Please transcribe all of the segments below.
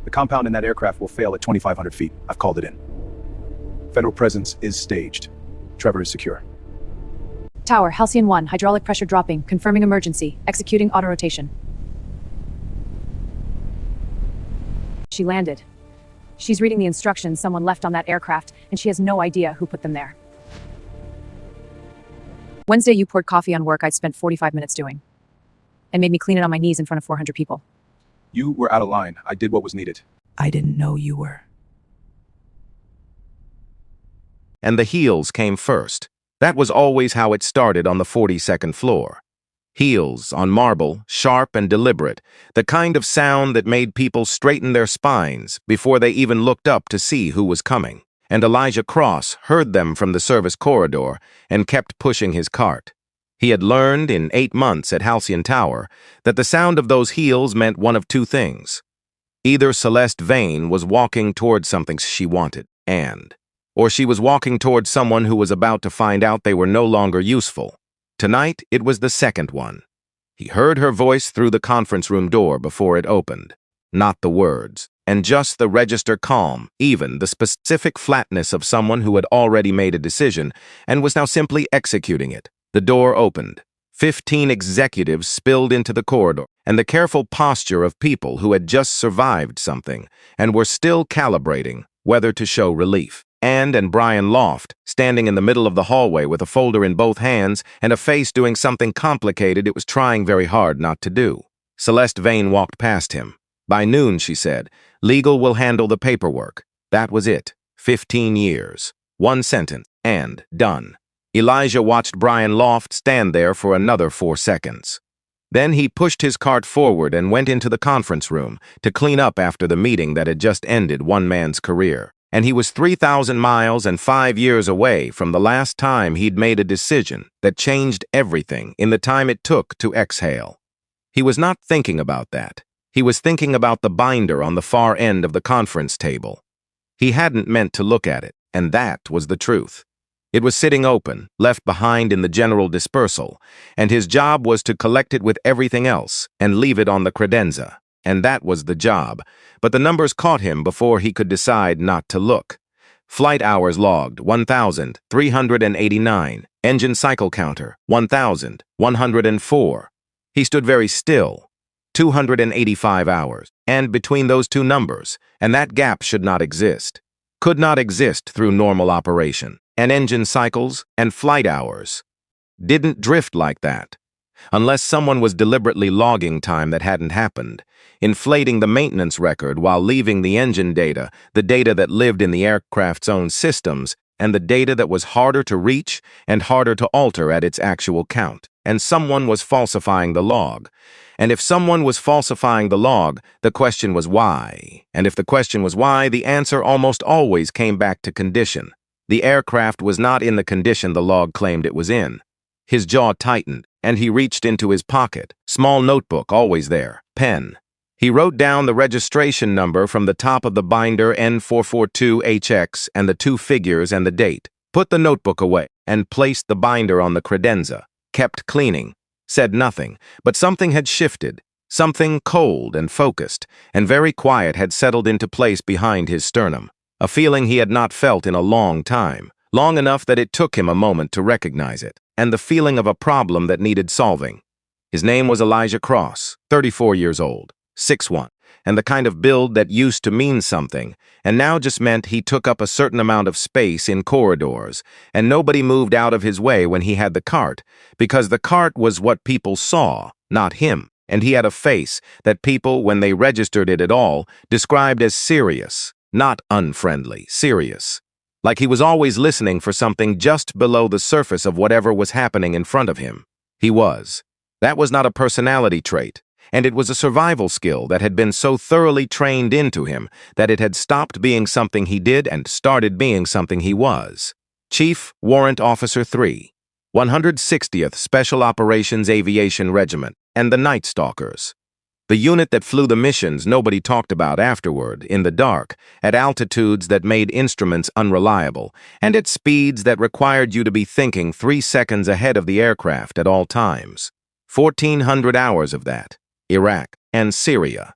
The compound in that aircraft will fail at 2,500 feet. I've called it in. Federal presence is staged. Trevor is secure. Tower, Halcyon 1, hydraulic pressure dropping, confirming emergency, executing auto-rotation. She landed. She's reading the instructions someone left on that aircraft, and she has no idea who put them there. Wednesday, you poured coffee on work I'd spent 45 minutes doing, and made me clean it on my knees in front of 400 people. You were out of line. I did what was needed. I didn't know you were. And the heels came first. That was always how it started on the 42nd floor. Heels on marble, sharp and deliberate, the kind of sound that made people straighten their spines before they even looked up to see who was coming. And Elijah Cross heard them from the service corridor and kept pushing his cart. He had learned in 8 months at Halcyon Tower that the sound of those heels meant one of two things. Either Celeste Vane was walking towards something she wanted, or she was walking towards someone who was about to find out they were no longer useful. Tonight, it was the second one. He heard her voice through the conference room door before it opened. Not the words, and just the register calm, even the specific flatness of someone who had already made a decision and was now simply executing it. The door opened. 15 executives spilled into the corridor, and the careful posture of people who had just survived something and were still calibrating whether to show relief. And Brian Loft, standing in the middle of the hallway with a folder in both hands and a face doing something complicated it was trying very hard not to do. Celeste Vane walked past him. By noon, she said, legal will handle the paperwork. That was it. 15 years. One sentence, and done. Elijah watched Brian Loft stand there for another 4 seconds. Then he pushed his cart forward and went into the conference room to clean up after the meeting that had just ended one man's career. And he was 3,000 miles and 5 years away from the last time he'd made a decision that changed everything in the time it took to exhale. He was not thinking about that. He was thinking about the binder on the far end of the conference table. He hadn't meant to look at it, and that was the truth. It was sitting open, left behind in the general dispersal, and his job was to collect it with everything else and leave it on the credenza. And that was the job, but the numbers caught him before he could decide not to look. Flight hours logged, 1,389. Engine cycle counter, 1,104. He stood very still. 285 hours. And between those two numbers, and that gap should not exist. Could not exist through normal operation. And engine cycles and flight hours didn't drift like that. Unless someone was deliberately logging time that hadn't happened, inflating the maintenance record while leaving the engine data, the data that lived in the aircraft's own systems, and the data that was harder to reach and harder to alter at its actual count. And someone was falsifying the log. And if someone was falsifying the log, the question was why. And if the question was why, the answer almost always came back to condition. The aircraft was not in the condition the log claimed it was in. His jaw tightened, and he reached into his pocket. Small notebook, always there. Pen. He wrote down the registration number from the top of the binder N442HX and the 2 figures and the date. Put the notebook away and placed the binder on the credenza. Kept cleaning. Said nothing, but something had shifted. Something cold and focused and very quiet had settled into place behind his sternum. A feeling he had not felt in a long time. Long enough that it took him a moment to recognize it. And the feeling of a problem that needed solving. His name was Elijah Cross, 34 years old, 6'1", and the kind of build that used to mean something, and now just meant he took up a certain amount of space in corridors, and nobody moved out of his way when he had the cart, because the cart was what people saw, not him, and he had a face that people, when they registered it at all, described as serious, not unfriendly, serious. Like he was always listening for something just below the surface of whatever was happening in front of him. He was. That was not a personality trait, and it was a survival skill that had been so thoroughly trained into him that it had stopped being something he did and started being something he was. Chief Warrant Officer 3, 160th Special Operations Aviation Regiment, and the Night Stalkers. The unit that flew the missions nobody talked about afterward, in the dark, at altitudes that made instruments unreliable, and at speeds that required you to be thinking 3 seconds ahead of the aircraft at all times. 1,400 hours of that. Iraq and Syria.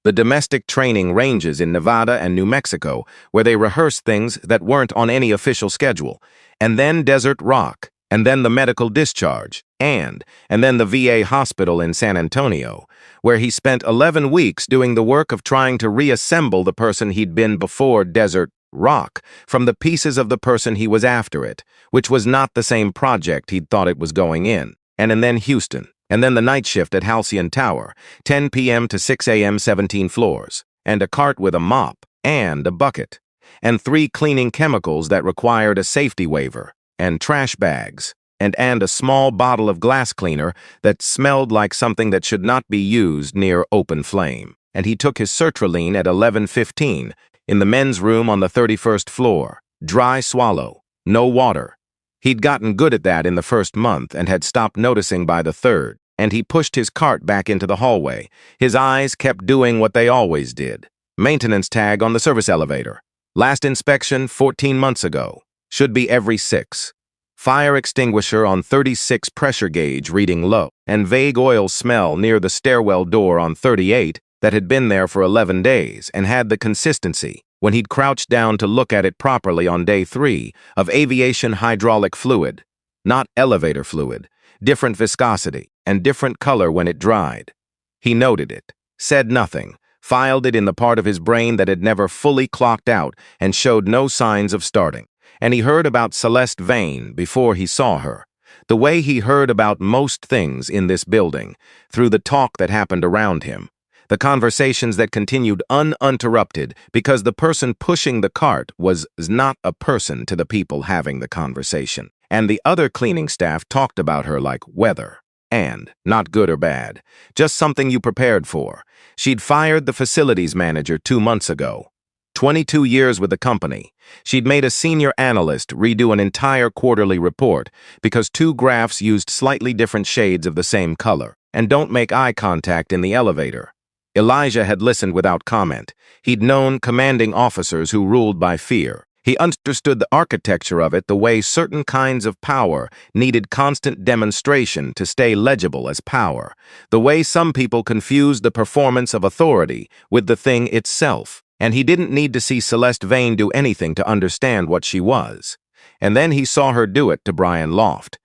the domestic training ranges in Nevada and New Mexico, where they rehearsed things that weren't on any official schedule, and then Desert Rock, and then the medical discharge, and then the VA hospital in San Antonio, where he spent 11 weeks doing the work of trying to reassemble the person he'd been before Desert Rock from the pieces of the person he was after it, which was not the same project he'd thought it was going in, and then Houston, and then the night shift at Halcyon Tower, 10 p.m. to 6 a.m., 17 floors, and a cart with a mop, and a bucket, and 3 cleaning chemicals that required a safety waiver, and trash bags, and a small bottle of glass cleaner that smelled like something that should not be used near open flame. And he took his sertraline at 11:15 in the men's room on the 31st floor. Dry swallow, no water. He'd gotten good at that in the first month and had stopped noticing by the third, and he pushed his cart back into the hallway. His eyes kept doing what they always did. Maintenance tag on the service elevator. Last inspection 14 months ago. Should be every 6. Fire extinguisher on 36 pressure gauge reading low, and vague oil smell near the stairwell door on 38 that had been there for 11 days and had the consistency, when he'd crouched down to look at it properly on day 3, of aviation hydraulic fluid, not elevator fluid, different viscosity and different color when it dried. He noted it, said nothing, filed it in the part of his brain that had never fully clocked out and showed no signs of starting. And he heard about Celeste Vane before he saw her, the way he heard about most things in this building, through the talk that happened around him, the conversations that continued uninterrupted because the person pushing the cart was not a person to the people having the conversation. And the other cleaning staff talked about her like weather, and not good or bad, just something you prepared for. She'd fired the facilities manager 2 months ago. 22 years with the company. She'd made a senior analyst redo an entire quarterly report because 2 graphs used slightly different shades of the same color. And don't make eye contact in the elevator. Elijah had listened without comment. He'd known commanding officers who ruled by fear. He understood the architecture of it, the way certain kinds of power needed constant demonstration to stay legible as power, the way some people confused the performance of authority with the thing itself. And he didn't need to see Celeste Vane do anything to understand what she was. And then he saw her do it to Brian Loft.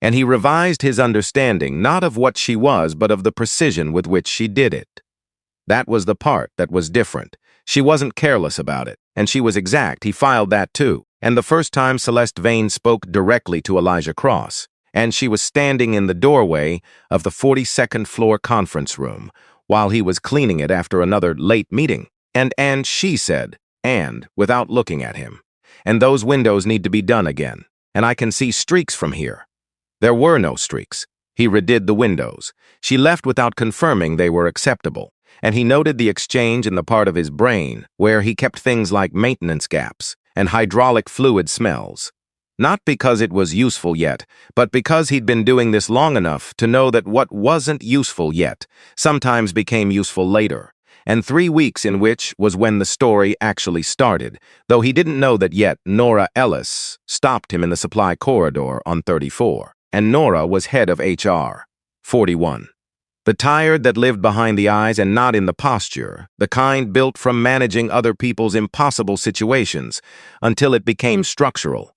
And he revised his understanding not of what she was, but of the precision with which she did it. That was the part that was different. She wasn't careless about it, and she was exact. He filed that too. And the first time Celeste Vane spoke directly to Elijah Cross, and she was standing in the doorway of the 42nd floor conference room while he was cleaning it after another late meeting. And she said, and without looking at him, and those windows need to be done again, and I can see streaks from here. There were no streaks. He redid the windows. She left without confirming they were acceptable, and he noted the exchange in the part of his brain where he kept things like maintenance gaps and hydraulic fluid smells. Not because it was useful yet, but because he'd been doing this long enough to know that what wasn't useful yet sometimes became useful later. And 3 weeks in which was when the story actually started, though he didn't know that yet. Nora Ellis stopped him in the supply corridor on 34, and Nora was head of HR. 41. The tired that lived behind the eyes and not in the posture, the kind built from managing other people's impossible situations until it became structural.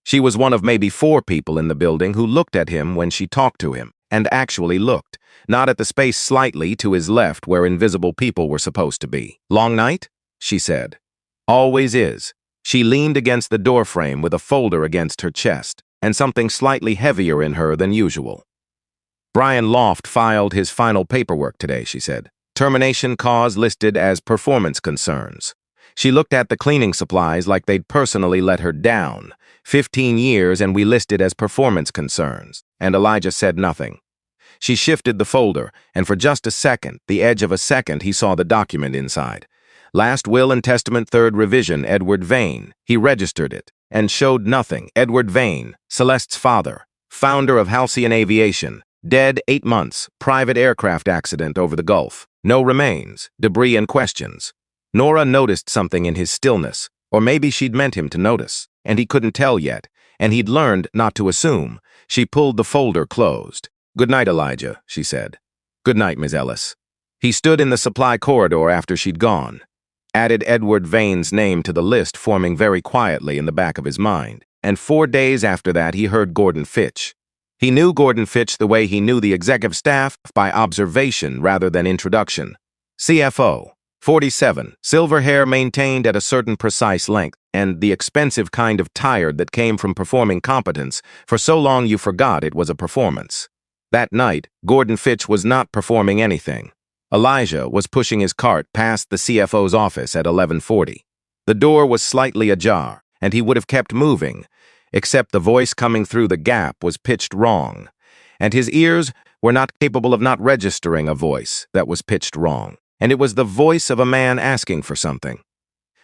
She was one of maybe 4 people in the building who looked at him when she talked to him, and actually looked, not at the space slightly to his left where invisible people were supposed to be. Long night? She said. Always is. She leaned against the doorframe with a folder against her chest, and something slightly heavier in her than usual. Brian Loft filed his final paperwork today, she said. Termination cause listed as performance concerns. She looked at the cleaning supplies like they'd personally let her down. 15 years and we listed as performance concerns. And Elijah said nothing. She shifted the folder, and for just a second, the edge of a second, he saw the document inside. Last will and testament, 3rd revision, Edward Vane. He registered it, and showed nothing. Edward Vane, Celeste's father, founder of Halcyon Aviation, dead 8 months, private aircraft accident over the Gulf. No remains, debris and questions. Nora noticed something in his stillness, or maybe she'd meant him to notice, and he couldn't tell yet, and he'd learned not to assume. She pulled the folder closed. Good night, Elijah, she said. Good night, Ms. Ellis. He stood in the supply corridor after she'd gone, added Edward Vane's name to the list forming very quietly in the back of his mind, and 4 days after that he heard Gordon Fitch. He knew Gordon Fitch the way he knew the executive staff, by observation rather than introduction. CFO, 47, silver hair maintained at a certain precise length, and the expensive kind of tired that came from performing competence for so long you forgot it was a performance. That night, Gordon Fitch was not performing anything. Elijah was pushing his cart past the CFO's office at 11:40. The door was slightly ajar, and he would have kept moving, except the voice coming through the gap was pitched wrong, and his ears were not capable of not registering a voice that was pitched wrong, and it was the voice of a man asking for something,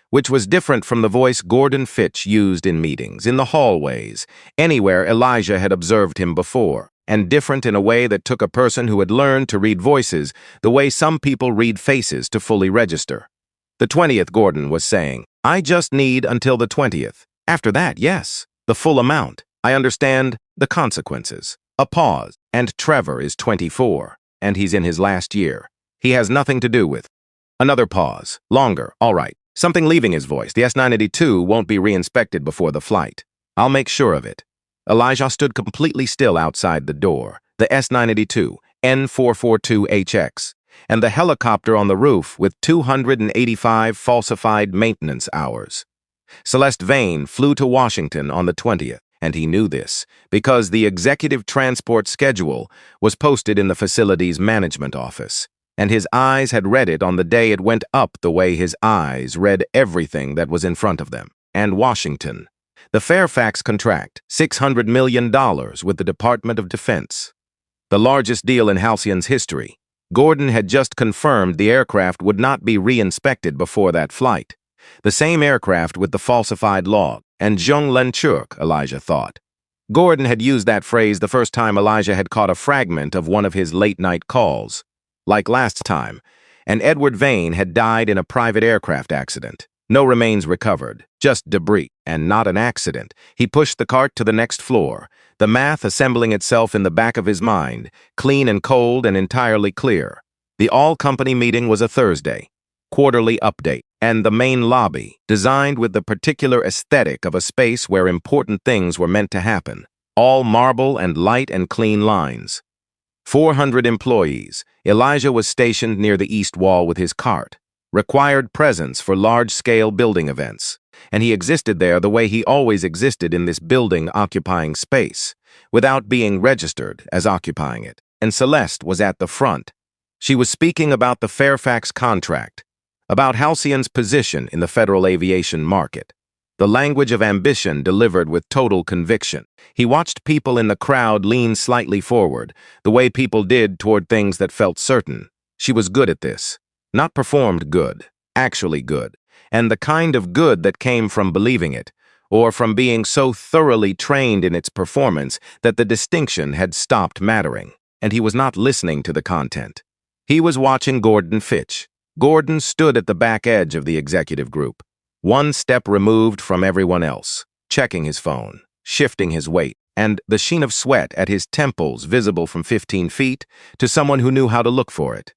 which was different from the voice Gordon Fitch used in meetings, in the hallways, anywhere Elijah had observed him before, and different in a way that took a person who had learned to read voices the way some people read faces to fully register. The 20th, Gordon was saying. I just need until the 20th. After that, yes, the full amount. I understand the consequences. A pause, and Trevor is 24, and he's in his last year. He has nothing to do with. Another pause. Longer, all right. Something leaving his voice. The S-982 won't be re-inspected before the flight. I'll make sure of it. Elijah stood completely still outside the door, the S-982, N442HX, and the helicopter on the roof with 285 falsified maintenance hours. Celeste Vane flew to Washington on the 20th, and he knew this because the executive transport schedule was posted in the facility's management office, and his eyes had read it on the day it went up the way his eyes read everything that was in front of them. And Washington. The Fairfax contract, $600 million with the Department of Defense. The largest deal in Halcyon's history. Gordon had just confirmed the aircraft would not be re-inspected before that flight. The same aircraft with the falsified log, and Jung Lenchuk, Elijah thought. Gordon had used that phrase the first time Elijah had caught a fragment of one of his late-night calls. Like last time, and Edward Vane had died in a private aircraft accident. No remains recovered, just debris, and not an accident. He pushed the cart to the next floor, the math assembling itself in the back of his mind, clean and cold and entirely clear. The all-company meeting was a Thursday, quarterly update, and the main lobby, designed with the particular aesthetic of a space where important things were meant to happen. All marble and light and clean lines. 400 employees. Elijah was stationed near the east wall with his cart. Required presence for large-scale building events, and he existed there the way he always existed in this building occupying space, without being registered as occupying it. And Celeste was at the front. She was speaking about the Fairfax contract, about Halcyon's position in the federal aviation market. The language of ambition delivered with total conviction. He watched people in the crowd lean slightly forward, the way people did toward things that felt certain. She was good at this. Not performed good, actually good, and the kind of good that came from believing it, or from being so thoroughly trained in its performance that the distinction had stopped mattering, and he was not listening to the content. He was watching Gordon Fitch. Gordon stood at the back edge of the executive group, one step removed from everyone else, checking his phone, shifting his weight, and the sheen of sweat at his temples visible from 15 feet to someone who knew how to look for it.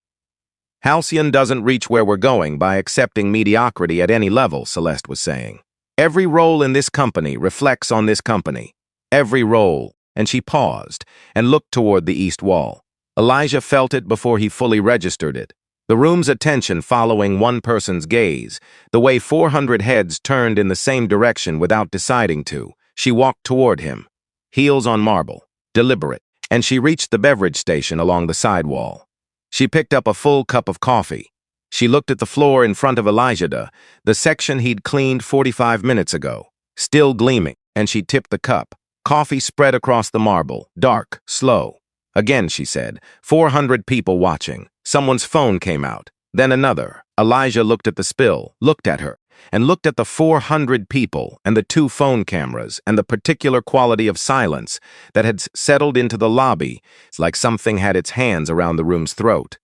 Halcyon doesn't reach where we're going by accepting mediocrity at any level, Celeste was saying. Every role in this company reflects on this company. Every role. And she paused and looked toward the east wall. Elijah felt it before he fully registered it. The room's attention following one person's gaze, the way 400 heads turned in the same direction without deciding to. She walked toward him, heels on marble, deliberate, and she reached the beverage station along the sidewall. She picked up a full cup of coffee. She looked at the floor in front of Elijah, the section he'd cleaned 45 minutes ago, still gleaming, and she tipped the cup. Coffee spread across the marble, dark, slow. Again, she said, 400 people watching. Someone's phone came out. Then another. Elijah looked at the spill, looked at her, and looked at the 400 people and the 2 phone cameras and the particular quality of silence that had settled into the lobby like something had its hands around the room's throat.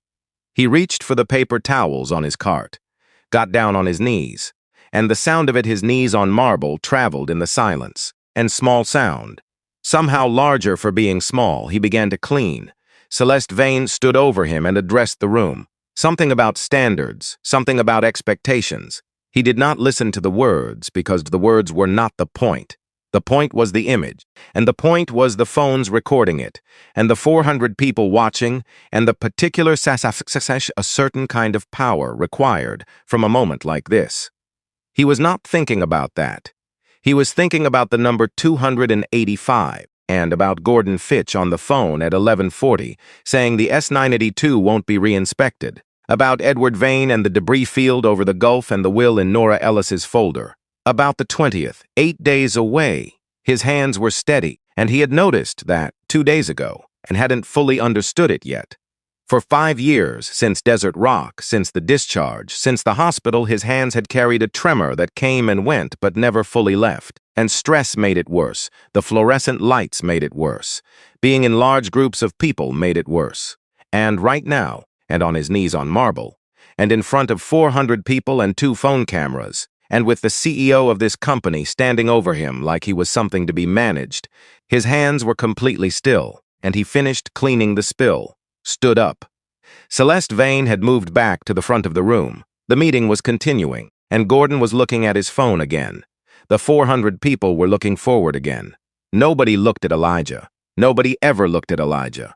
He reached for the paper towels on his cart, got down on his knees, and the sound of it, his knees on marble, traveled in the silence. And small sound. Somehow larger for being small, he began to clean. Celeste Vane stood over him and addressed the room. Something about standards, something about expectations. He did not listen to the words because the words were not the point. The point was the image, and the point was the phones recording it, and the 400 people watching, and the particular a certain kind of power required from a moment like this. He was not thinking about that. He was thinking about the number 285 and about Gordon Fitch on the phone at 11:40 saying the S-982 won't be re-inspected, about Edward Vane and the debris field over the Gulf and the will in Nora Ellis's folder. About the 20th, 8 days away. His hands were steady, and he had noticed that 2 days ago and hadn't fully understood it yet. For 5 years, since Desert Rock, since the discharge, since the hospital, his hands had carried a tremor that came and went but never fully left. And stress made it worse. The fluorescent lights made it worse. Being in large groups of people made it worse. And right now, and on his knees on marble, and in front of 400 people and 2 phone cameras, and with the CEO of this company standing over him like he was something to be managed, his hands were completely still, and he finished cleaning the spill, stood up. Celeste Vane had moved back to the front of the room. The meeting was continuing, and Gordon was looking at his phone again. The 400 people were looking forward again. Nobody looked at Elijah. Nobody ever looked at Elijah.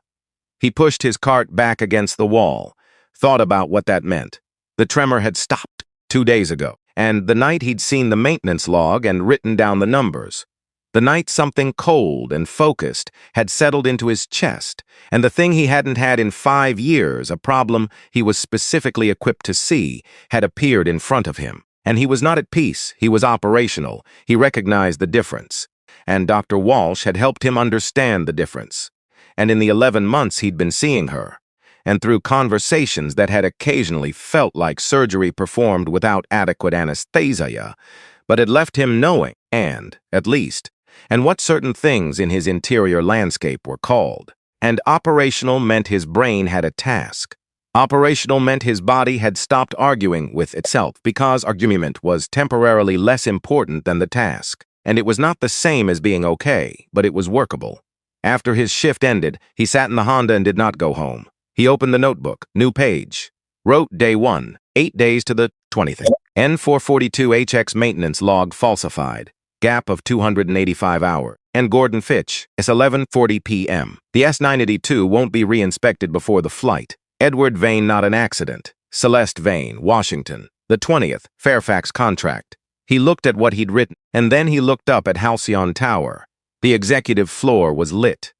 He pushed his cart back against the wall, thought about what that meant. The tremor had stopped 2 days ago, and the night he'd seen the maintenance log and written down the numbers. The night something cold and focused had settled into his chest, and the thing he hadn't had in 5 years, a problem he was specifically equipped to see, had appeared in front of him. And he was not at peace, he was operational, he recognized the difference. And Dr. Walsh had helped him understand the difference. And in the 11 months he'd been seeing her, and through conversations that had occasionally felt like surgery performed without adequate anesthesia, but had left him knowing, at least, and what certain things in his interior landscape were called. And operational meant his brain had a task. Operational meant his body had stopped arguing with itself because argument was temporarily less important than the task. And it was not the same as being okay, but it was workable. After his shift ended, he sat in the Honda and did not go home. He opened the notebook, new page. Wrote day 1, 8 days to the 20th. N442HX maintenance log falsified. Gap of 285 hours. And Gordon Fitch, it's 11:40 p.m. The S-982 won't be re-inspected before the flight. Edward Vane not an accident. Celeste Vane, Washington. The 20th, Fairfax contract. He looked at what he'd written, and then he looked up at Halcyon Tower. The executive floor was lit.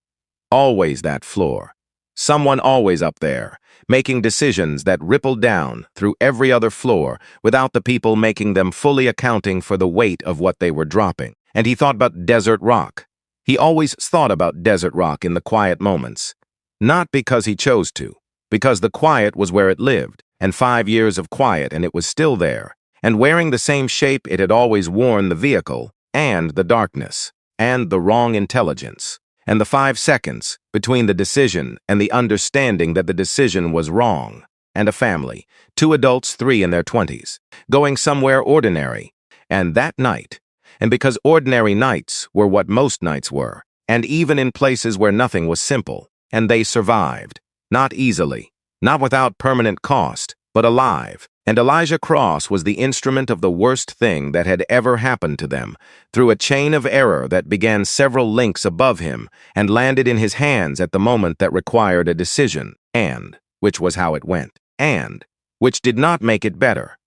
Always that floor. Someone always up there, making decisions that rippled down through every other floor without the people making them fully accounting for the weight of what they were dropping. And he thought about Desert Rock. He always thought about Desert Rock in the quiet moments. Not because he chose to, because the quiet was where it lived, and 5 years of quiet and it was still there, and wearing the same shape it had always worn, the vehicle, and the darkness, and the wrong intelligence. And the 5 seconds between the decision and the understanding that the decision was wrong. And a family, 2 adults, 3 in their 20s, going somewhere ordinary. And that night, and because ordinary nights were what most nights were, and even in places where nothing was simple, and they survived, not easily, not without permanent cost, but alive. And Elijah Cross was the instrument of the worst thing that had ever happened to them, through a chain of error that began several links above him and landed in his hands at the moment that required a decision, and, which was how it went, and, which did not make it better.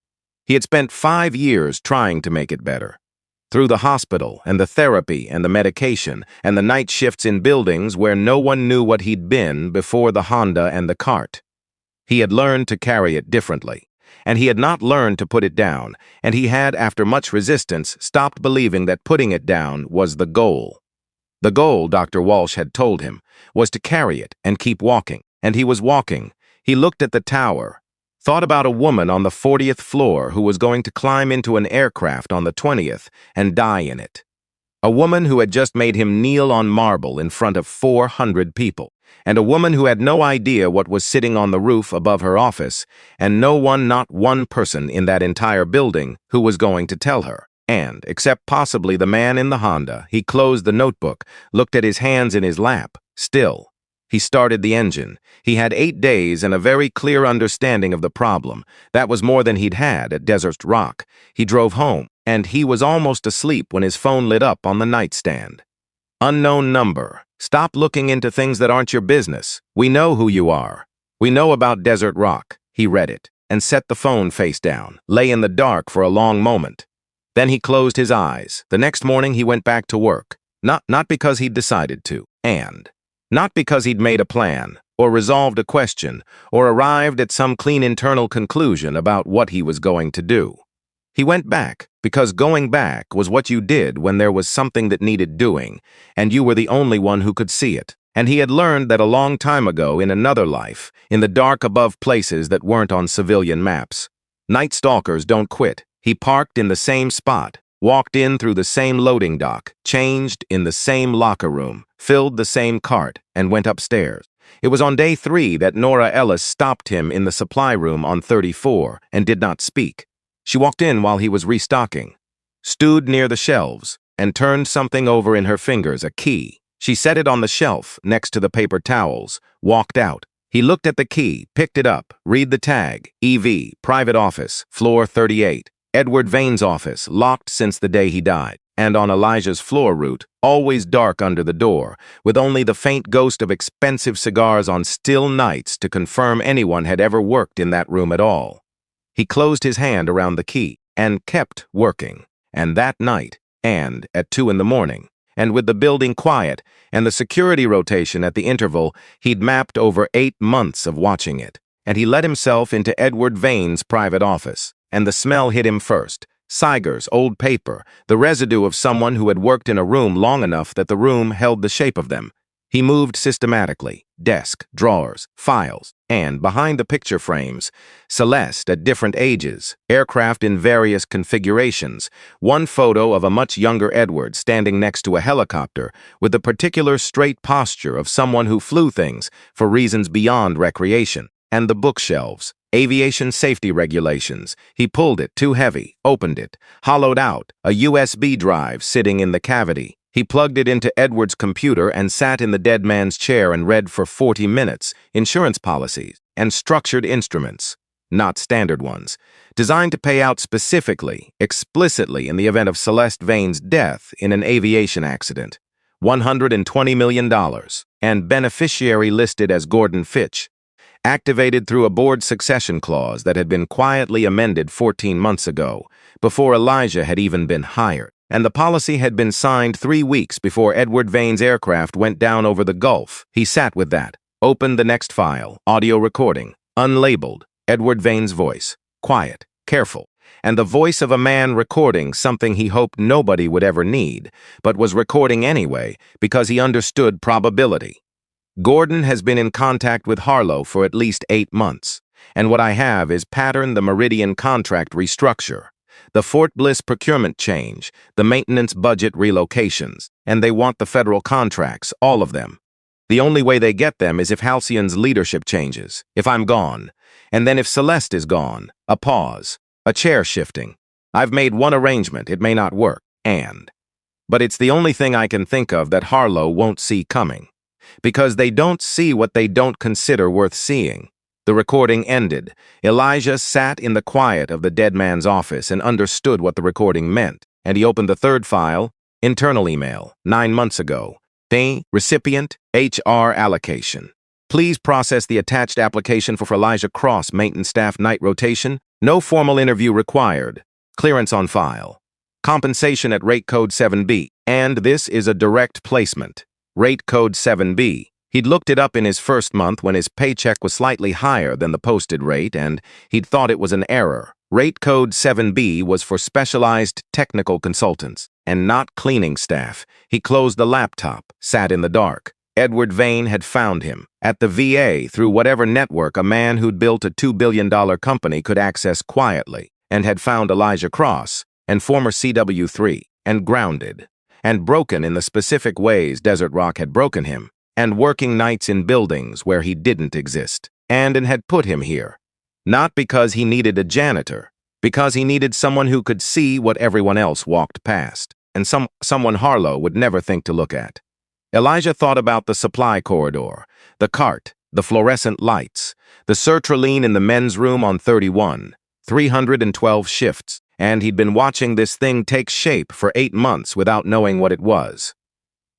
He had spent 5 years trying to make it better. Through the hospital and the therapy and the medication and the night shifts in buildings where no one knew what he'd been before the Honda and the cart. He had learned to carry it differently. And he had not learned to put it down, and he had, after much resistance, stopped believing that putting it down was the goal. The goal, Dr. Walsh had told him, was to carry it and keep walking. And he was walking. He looked at the tower, thought about a woman on the 40th floor who was going to climb into an aircraft on the 20th and die in it. A woman who had just made him kneel on marble in front of 400 people. And a woman who had no idea what was sitting on the roof above her office, and no one, not one person in that entire building who was going to tell her. And, except possibly the man in the Honda, he closed the notebook, looked at his hands in his lap, still. He started the engine. He had 8 days and a very clear understanding of the problem. That was more than he'd had at Desert Rock. He drove home, and he was almost asleep when his phone lit up on the nightstand. Unknown number. Stop looking into things that aren't your business. We know who you are. We know about Desert Rock. He read it and set the phone face down, lay in the dark for a long moment. Then he closed his eyes. The next morning he went back to work. Not because he'd decided to, and not because he'd made a plan, or resolved a question, or arrived at some clean internal conclusion about what he was going to do. He went back because going back was what you did when there was something that needed doing, and you were the only one who could see it. And he had learned that a long time ago in another life, in the dark above places that weren't on civilian maps. Night stalkers don't quit. He parked in the same spot, walked in through the same loading dock, changed in the same locker room, filled the same cart, and went upstairs. It was on day 3 that Nora Ellis stopped him in the supply room on 34 and did not speak. She walked in while he was restocking, stood near the shelves, and turned something over in her fingers, a key. She set it on the shelf next to the paper towels, walked out. He looked at the key, picked it up, read the tag, EV, private office, floor 38. Edward Vane's office, locked since the day he died, and on Elijah's floor route, always dark under the door, with only the faint ghost of expensive cigars on still nights to confirm anyone had ever worked in that room at all. He closed his hand around the key and kept working, and that night, and at 2 in the morning, and with the building quiet and the security rotation at the interval, he'd mapped over 8 months of watching it, and he let himself into Edward Vane's private office. And the smell hit him first. Cigars, old paper, the residue of someone who had worked in a room long enough that the room held the shape of them. He moved systematically, desk, drawers, files, and behind the picture frames, Celeste at different ages, aircraft in various configurations, one photo of a much younger Edward standing next to a helicopter with the particular straight posture of someone who flew things for reasons beyond recreation, and the bookshelves. Aviation safety regulations. He pulled it, too heavy, opened it, hollowed out, a USB drive sitting in the cavity. He plugged it into Edward's computer and sat in the dead man's chair and read for 40 minutes, insurance policies, and structured instruments, not standard ones, designed to pay out specifically, explicitly in the event of Celeste Vane's death in an aviation accident. $120 million, and beneficiary listed as Gordon Fitch. Activated through a board succession clause that had been quietly amended 14 months ago, before Elijah had even been hired. And the policy had been signed 3 weeks before Edward Vane's aircraft went down over the Gulf. He sat with that, opened the next file, audio recording, unlabeled, Edward Vane's voice, quiet, careful, and the voice of a man recording something he hoped nobody would ever need, but was recording anyway because he understood probability. Gordon has been in contact with Harlow for at least 8 months, and what I have is pattern the Meridian contract restructure, the Fort Bliss procurement change, the maintenance budget relocations, and they want the federal contracts, all of them. The only way they get them is if Halcyon's leadership changes, if I'm gone, and then if Celeste is gone, a pause, a chair shifting. I've made one arrangement, it may not work, but it's the only thing I can think of that Harlow won't see coming. Because they don't see what they don't consider worth seeing. The recording ended. Elijah sat in the quiet of the dead man's office and understood what the recording meant, and he opened the third file, internal email, 9 months ago. The recipient, HR allocation. Please process the attached application for Elijah Cross maintenance staff night rotation. No formal interview required. Clearance on file. Compensation at rate code 7B. And this is a direct placement. Rate code 7B. He'd looked it up in his first month when his paycheck was slightly higher than the posted rate, and he'd thought it was an error. Rate code 7B was for specialized technical consultants, and not cleaning staff. He closed the laptop, sat in the dark. Edward Vane had found him, at the VA through whatever network a man who'd built a $2 billion company could access quietly, and had found Elijah Cross, and former CW3, and grounded. And broken in the specific ways Desert Rock had broken him, and working nights in buildings where he didn't exist, and had put him here. Not because he needed a janitor, because he needed someone who could see what everyone else walked past, and someone Harlow would never think to look at. Elijah thought about the supply corridor, the cart, the fluorescent lights, the sertraline in the men's room on 31, 312 shifts, and he'd been watching this thing take shape for 8 months without knowing what it was.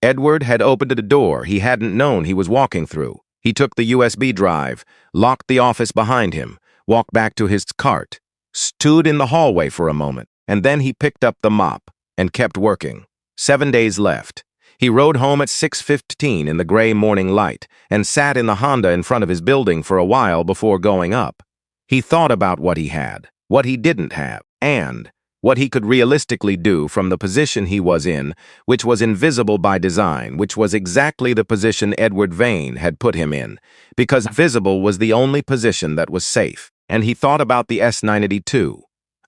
Edward had opened a door he hadn't known he was walking through. He took the USB drive, locked the office behind him, walked back to his cart, stood in the hallway for a moment, and then he picked up the mop and kept working. 7 days left. He rode home at 6:15 in the gray morning light and sat in the Honda in front of his building for a while before going up. He thought about what he had, what he didn't have, and what he could realistically do from the position he was in, which was invisible by design, which was exactly the position Edward Vane had put him in, because visible was the only position that was safe. And he thought about the S-982,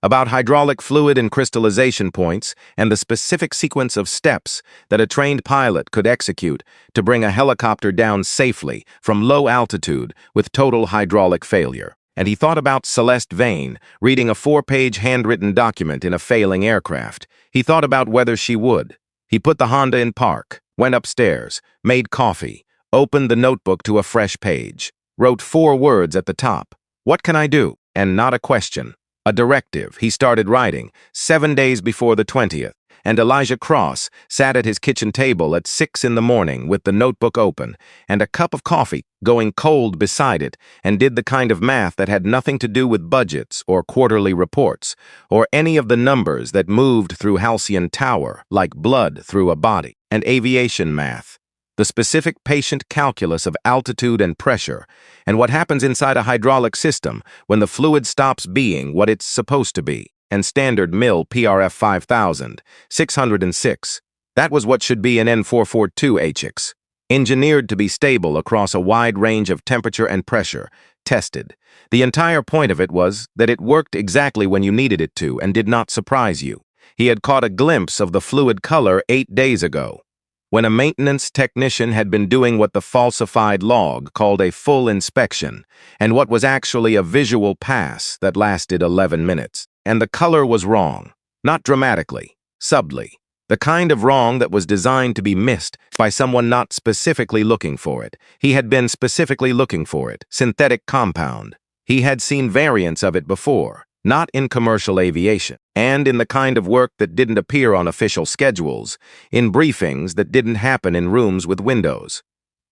about hydraulic fluid and crystallization points and the specific sequence of steps that a trained pilot could execute to bring a helicopter down safely from low altitude with total hydraulic failure. And he thought about Celeste Vane reading a 4-page handwritten document in a failing aircraft. He thought about whether she would. He put the Honda in park, went upstairs, made coffee, opened the notebook to a fresh page, wrote 4 words at the top. What can I do? And not a question. A directive. He started writing 7 days before the 20th, and Elijah Cross sat at his kitchen table at 6 in the morning with the notebook open and a cup of coffee going cold beside it, and did the kind of math that had nothing to do with budgets or quarterly reports or any of the numbers that moved through Halcyon Tower like blood through a body, and aviation math. The specific patient calculus of altitude and pressure, and what happens inside a hydraulic system when the fluid stops being what it's supposed to be, and standard mill PRF 5000, 606. That was what should be an N442 HX. Engineered to be stable across a wide range of temperature and pressure, tested. The entire point of it was that it worked exactly when you needed it to and did not surprise you. He had caught a glimpse of the fluid color 8 days ago, when a maintenance technician had been doing what the falsified log called a full inspection, and what was actually a visual pass that lasted 11 minutes. And the color was wrong, not dramatically, subtly. The kind of wrong that was designed to be missed by someone not specifically looking for it. He had been specifically looking for it. Synthetic compound. He had seen variants of it before, not in commercial aviation, and in the kind of work that didn't appear on official schedules, in briefings that didn't happen in rooms with windows.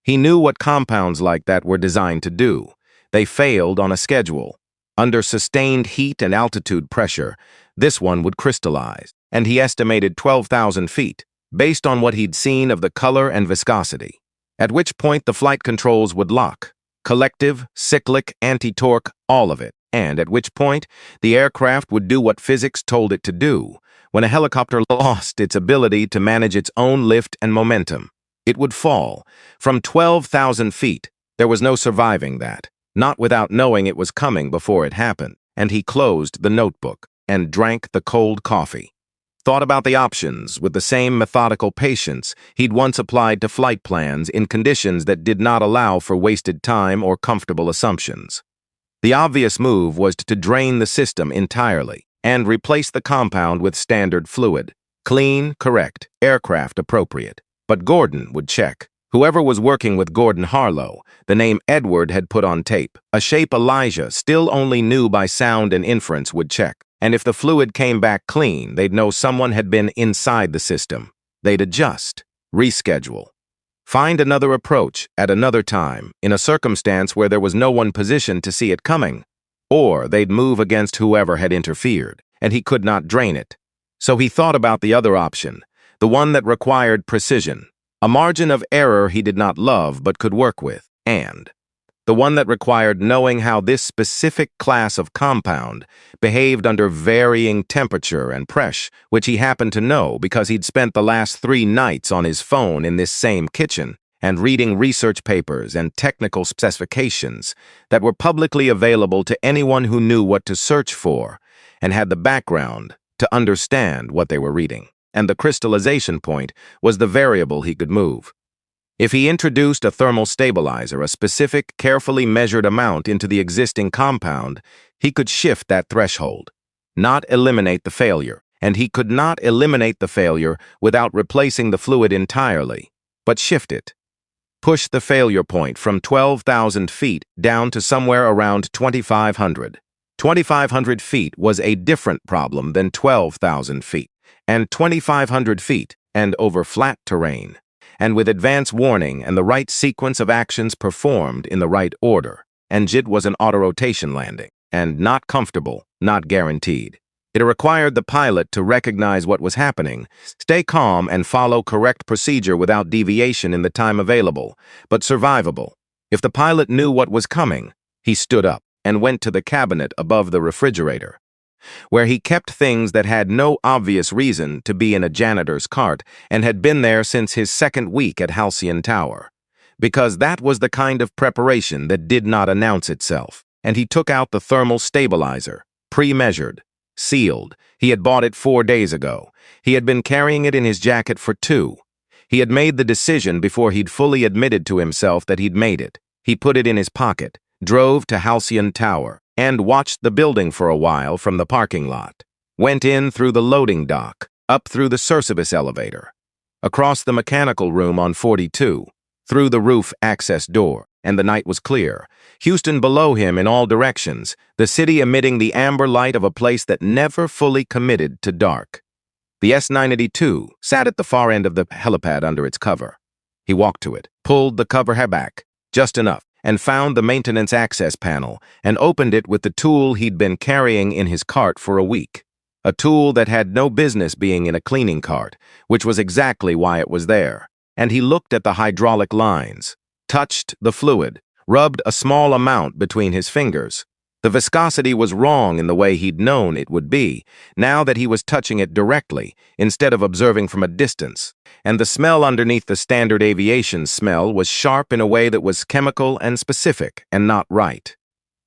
He knew what compounds like that were designed to do. They failed on a schedule. Under sustained heat and altitude pressure, this one would crystallize, and he estimated 12,000 feet, based on what he'd seen of the color and viscosity, at which point the flight controls would lock, collective, cyclic, anti-torque, all of it, and at which point the aircraft would do what physics told it to do. When a helicopter lost its ability to manage its own lift and momentum, it would fall. From 12,000 feet, there was no surviving that, not without knowing it was coming before it happened, and he closed the notebook and drank the cold coffee. Thought about the options with the same methodical patience he'd once applied to flight plans in conditions that did not allow for wasted time or comfortable assumptions. The obvious move was to drain the system entirely and replace the compound with standard fluid. Clean, correct, aircraft appropriate. But Gordon would check. Whoever was working with Gordon Harlow, the name Edward had put on tape, a shape Elijah still only knew by sound and inference, would check. And if the fluid came back clean, they'd know someone had been inside the system. They'd adjust, reschedule, find another approach at another time in a circumstance where there was no one positioned to see it coming, or they'd move against whoever had interfered, and he could not drain it. So he thought about the other option, the one that required precision, a margin of error he did not love but could work with, and the one that required knowing how this specific class of compound behaved under varying temperature and pressure, which he happened to know because he'd spent the last 3 nights on his phone in this same kitchen and reading research papers and technical specifications that were publicly available to anyone who knew what to search for and had the background to understand what they were reading. And the crystallization point was the variable he could move. If he introduced a thermal stabilizer, a specific, carefully measured amount into the existing compound, he could shift that threshold, not eliminate the failure, and he could not eliminate the failure without replacing the fluid entirely. but shift it. Push the failure point from 12,000 feet down to somewhere around 2,500. 2,500 feet was a different problem than 12,000 feet, and 2,500 feet and over flat terrain, and with advance warning and the right sequence of actions performed in the right order, and it was an auto-rotation landing, and not comfortable, not guaranteed. It required the pilot to recognize what was happening, stay calm, and follow correct procedure without deviation in the time available, but survivable. If the pilot knew what was coming, he stood up and went to the cabinet above the refrigerator, where he kept things that had no obvious reason to be in a janitor's cart and had been there since his second week at Halcyon Tower, because that was the kind of preparation that did not announce itself. And he took out the thermal stabilizer, pre-measured, sealed. He had bought it 4 days ago. He had been carrying it in his jacket for 2. He had made the decision before he'd fully admitted to himself that he'd made it. He put it in his pocket, drove to Halcyon Tower, and watched the building for a while from the parking lot. Went in through the loading dock, up through the service elevator, across the mechanical room on 42, through the roof access door, and the night was clear. Houston below him in all directions, the city emitting the amber light of a place that never fully committed to dark. The S-982 sat at the far end of the helipad under its cover. He walked to it, pulled the cover back, just enough, and found the maintenance access panel and opened it with the tool he'd been carrying in his cart for a week. A tool that had no business being in a cleaning cart, which was exactly why it was there. And he looked at the hydraulic lines, touched the fluid, rubbed a small amount between his fingers. The viscosity was wrong in the way he'd known it would be, now that he was touching it directly, instead of observing from a distance. And the smell underneath the standard aviation smell was sharp in a way that was chemical and specific, and not right.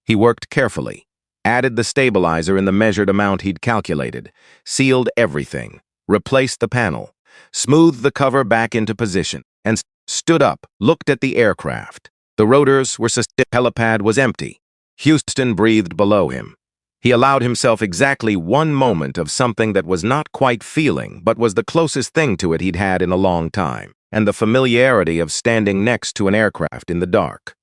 He worked carefully, added the stabilizer in the measured amount he'd calculated, sealed everything, replaced the panel, smoothed the cover back into position, and stood up, looked at the aircraft. The rotors were suspended. The helipad was empty. Houston breathed below him. He allowed himself exactly one moment of something that was not quite feeling, but was the closest thing to it he'd had in a long time, and the familiarity of standing next to an aircraft in the dark.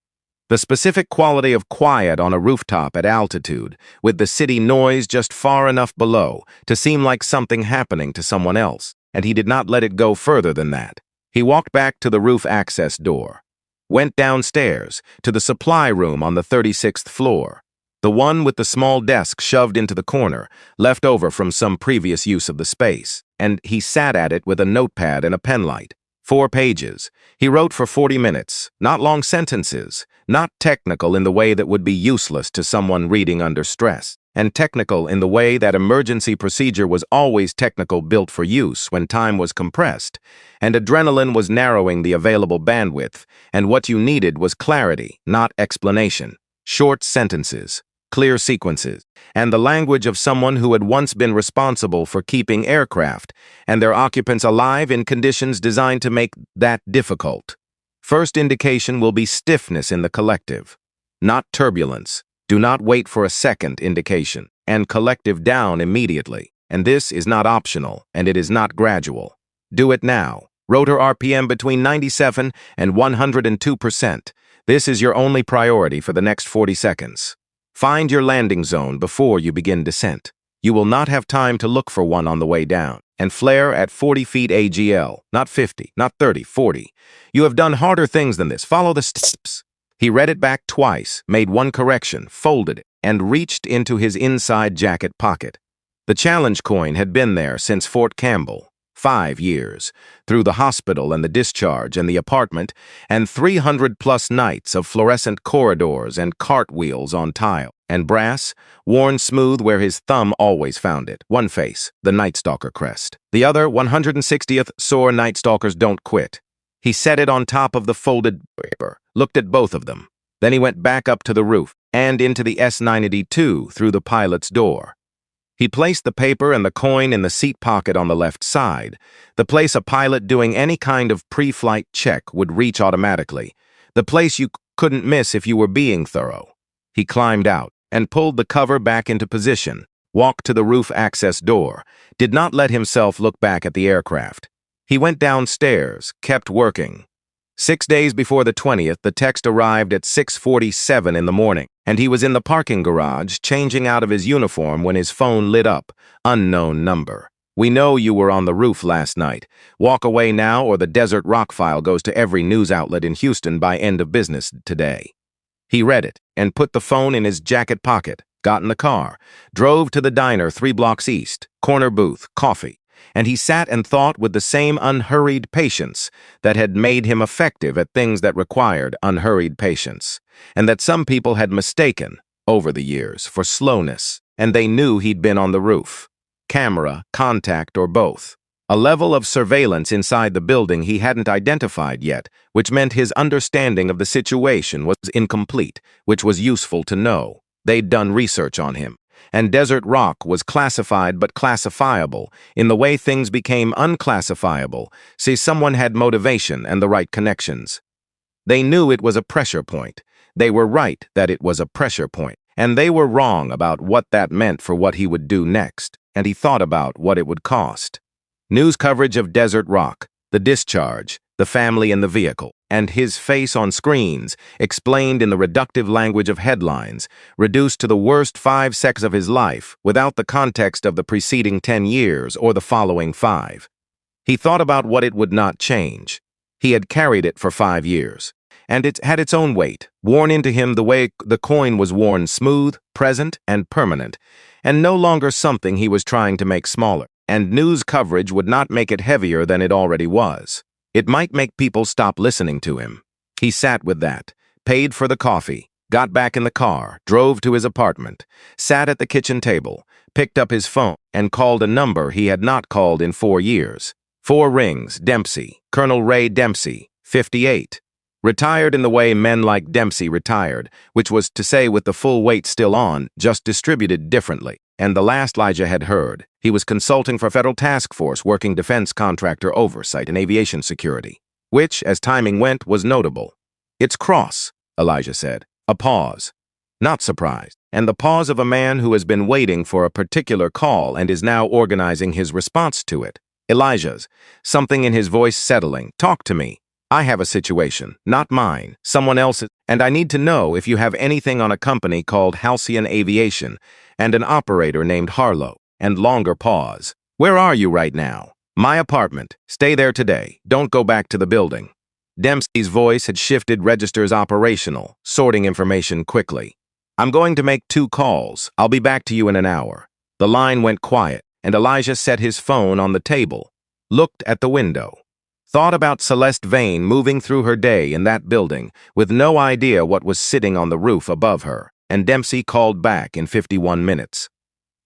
The specific quality of quiet on a rooftop at altitude, with the city noise just far enough below to seem like something happening to someone else, and he did not let it go further than that. He walked back to the roof access door, went downstairs to the supply room on the 36th floor, the one with the small desk shoved into the corner, left over from some previous use of the space, and he sat at it with a notepad and a penlight. 4 pages. He wrote for 40 minutes, not long sentences, not technical in the way that would be useless to someone reading under stress, and technical in the way that emergency procedure was always technical, built for use when time was compressed, and adrenaline was narrowing the available bandwidth, and what you needed was clarity, not explanation, short sentences, clear sequences, and the language of someone who had once been responsible for keeping aircraft and their occupants alive in conditions designed to make that difficult. First indication will be stiffness in the collective, not turbulence. Do not wait for a second indication, and collective down immediately. And this is not optional, and it is not gradual. Do it now. Rotor RPM between 97 and 102%. This is your only priority for the next 40 seconds. Find your landing zone before you begin descent. You will not have time to look for one on the way down. And flare at 40 feet AGL, not 50, not 30, 40. You have done harder things than this. Follow the steps. He read it back twice, made one correction, folded it, and reached into his inside jacket pocket. The challenge coin had been there since Fort Campbell. 5 years, through the hospital and the discharge and the apartment, and 300+ nights of fluorescent corridors and cartwheels on tile, and brass, worn smooth where his thumb always found it. One face, the Night Stalker crest. The other, 160th, sore Night Stalkers don't quit. He set it on top of the folded paper, looked at both of them. Then he went back up to the roof and into the S-982 through the pilot's door. He placed the paper and the coin in the seat pocket on the left side, the place a pilot doing any kind of pre-flight check would reach automatically, the place you couldn't miss if you were being thorough. He climbed out and pulled the cover back into position, walked to the roof access door, did not let himself look back at the aircraft. He went downstairs, kept working. 6 days before the 20th, the text arrived at 6:47 in the morning, and he was in the parking garage changing out of his uniform when his phone lit up. Unknown number. We know you were on the roof last night. Walk away now or the Desert Rock file goes to every news outlet in Houston by end of business today. He read it and put the phone in his jacket pocket, got in the car, drove to the diner 3 blocks east, corner booth, coffee, and he sat and thought with the same unhurried patience that had made him effective at things that required unhurried patience, and that some people had mistaken, over the years, for slowness, and they knew he'd been on the roof. Camera, contact, or both. A level of surveillance inside the building he hadn't identified yet, which meant his understanding of the situation was incomplete, which was useful to know. They'd done research on him, and Desert Rock was classified but classifiable in the way things became unclassifiable. See, someone had motivation and the right connections. They knew it was a pressure point. They were right that it was a pressure point, and they were wrong about what that meant for what he would do next, and he thought about what it would cost. News coverage of Desert Rock, the discharge, the family in the vehicle, and his face on screens, explained in the reductive language of headlines, reduced to the worst 5 seconds of his life without the context of the preceding 10 years or the following 5. He thought about what it would not change. He had carried it for 5 years, and it had its own weight, worn into him the way the coin was worn, smooth, present, and permanent, and no longer something he was trying to make smaller. And news coverage would not make it heavier than it already was. It might make people stop listening to him. He sat with that, paid for the coffee, got back in the car, drove to his apartment, sat at the kitchen table, picked up his phone, and called a number he had not called in 4 years. 4 rings, Dempsey, Colonel Ray Dempsey, 58. Retired in the way men like Dempsey retired, which was to say with the full weight still on, just distributed differently. And the last Elijah had heard, he was consulting for Federal Task Force working defense contractor oversight and aviation security, which, as timing went, was notable. It's cross, Elijah said. A pause. Not surprised. And the pause of a man who has been waiting for a particular call and is now organizing his response to it. Elijah's. Something in his voice settling. Talk to me. I have a situation, not mine, someone else's, and I need to know if you have anything on a company called Halcyon Aviation and an operator named Harlow, and longer pause. Where are you right now? My apartment. Stay there today. Don't go back to the building. Dempsey's voice had shifted registers operational, sorting information quickly. I'm going to make 2 calls. I'll be back to you in an hour. The line went quiet, and Elijah set his phone on the table, looked at the window. Thought about Celeste Vane moving through her day in that building with no idea what was sitting on the roof above her, and Dempsey called back in 51 minutes.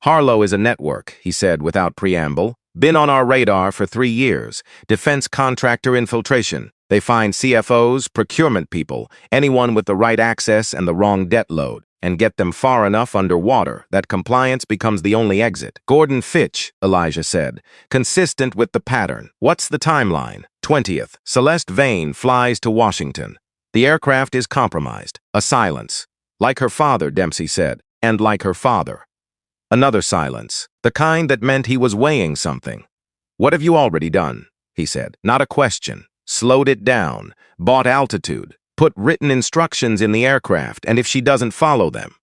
Harlow is a network, he said without preamble. Been on our radar for 3 years. Defense contractor infiltration. They find CFOs, procurement people, anyone with the right access and the wrong debt load, and get them far enough underwater that compliance becomes the only exit. Gordon Fitch, Elijah said, consistent with the pattern. What's the timeline? 20th. Celeste Vane flies to Washington. The aircraft is compromised. A silence. Like her father, Dempsey said, and like her father. Another silence, the kind that meant he was weighing something. What have you already done? He said. Not a question. Slowed it down, bought altitude, put written instructions in the aircraft, and if she doesn't follow them.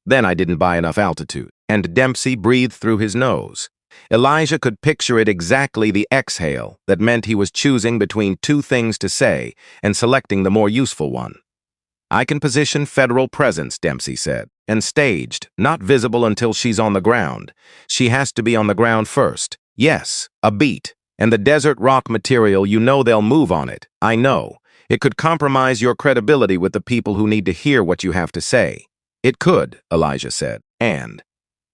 Then I didn't buy enough altitude, and Dempsey breathed through his nose. Elijah could picture it exactly, the exhale that meant he was choosing between 2 things to say and selecting the more useful one. I can position federal presence, Dempsey said, and staged, not visible until she's on the ground. She has to be on the ground first. Yes, a beat. And the Desert Rock material, you know they'll move on it. I know. It could compromise your credibility with the people who need to hear what you have to say. It could, Elijah said,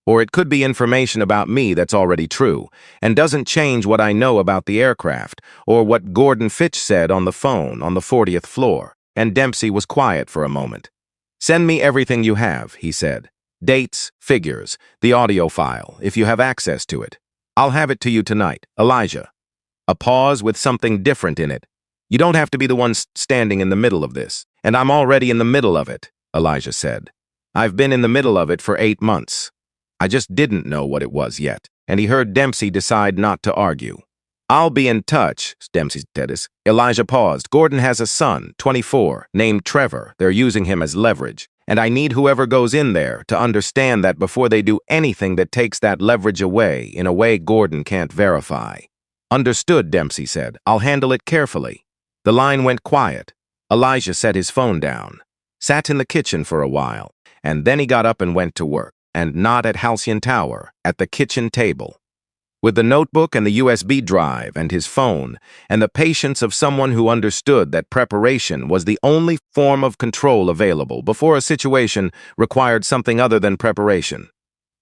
or it could be information about me that's already true, and doesn't change what I know about the aircraft, or what Gordon Fitch said on the phone on the 40th floor. And Dempsey was quiet for a moment. Send me everything you have, he said. Dates, figures, the audio file, if you have access to it. I'll have it to you tonight, Elijah. A pause with something different in it. You don't have to be the one standing in the middle of this. And I'm already in the middle of it, Elijah said. I've been in the middle of it for 8 months. I just didn't know what it was yet. And he heard Dempsey decide not to argue. I'll be in touch, Dempsey said. Elijah paused. Gordon has a son, 24, named Trevor. They're using him as leverage. And I need whoever goes in there to understand that before they do anything that takes that leverage away in a way Gordon can't verify. Understood, Dempsey said. I'll handle it carefully. The line went quiet. Elijah set his phone down, sat in the kitchen for a while, and then he got up and went to work, and not at Halcyon Tower, at the kitchen table. With the notebook and the USB drive and his phone, and the patience of someone who understood that preparation was the only form of control available before a situation required something other than preparation.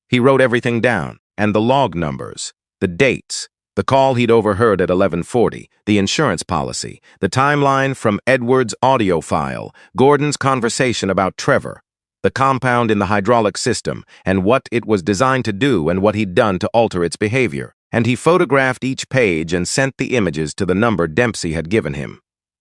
He wrote everything down, and the log numbers, the dates, the call he'd overheard at 11:40, the insurance policy, the timeline from Edward's audio file, Gordon's conversation about Trevor, the compound in the hydraulic system, and what it was designed to do and what he'd done to alter its behavior. And he photographed each page and sent the images to the number Dempsey had given him.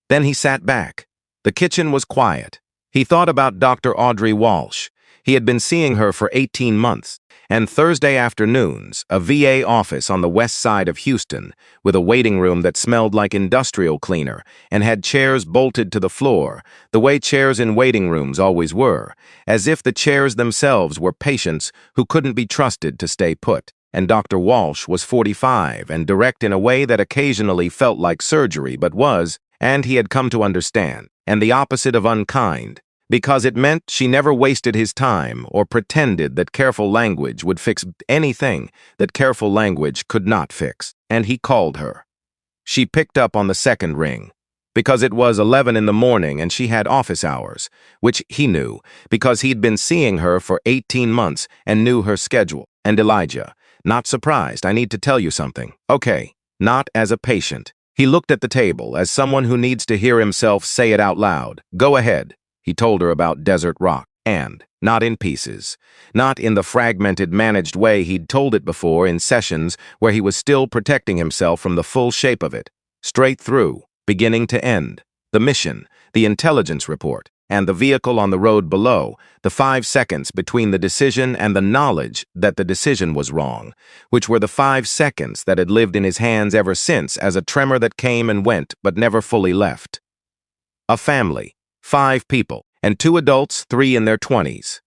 Then he sat back. The kitchen was quiet. He thought about Dr. Audrey Walsh. He had been seeing her for 18 months, and Thursday afternoons, a VA office on the west side of Houston, with a waiting room that smelled like industrial cleaner and had chairs bolted to the floor, the way chairs in waiting rooms always were, as if the chairs themselves were patients who couldn't be trusted to stay put. And Dr. Walsh was 45 and direct in a way that occasionally felt like surgery but was, and he had come to understand, and the opposite of unkind, because it meant she never wasted his time or pretended that careful language would fix anything that careful language could not fix. And he called her. She picked up on the second ring, because it was 11 in the morning and she had office hours, which he knew, because he'd been seeing her for 18 months and knew her schedule. And Elijah, not surprised, I need to tell you something. Okay, not as a patient. He looked at the table as someone who needs to hear himself say it out loud. Go ahead. He told her about Desert Rock, and not in pieces, not in the fragmented, managed way he'd told it before in sessions where he was still protecting himself from the full shape of it. Straight through, beginning to end. The mission, the intelligence report, and the vehicle on the road below, the 5 seconds between the decision and the knowledge that the decision was wrong, which were the 5 seconds that had lived in his hands ever since as a tremor that came and went but never fully left. A family. 5 people, and 2 adults, 3 in their 20s.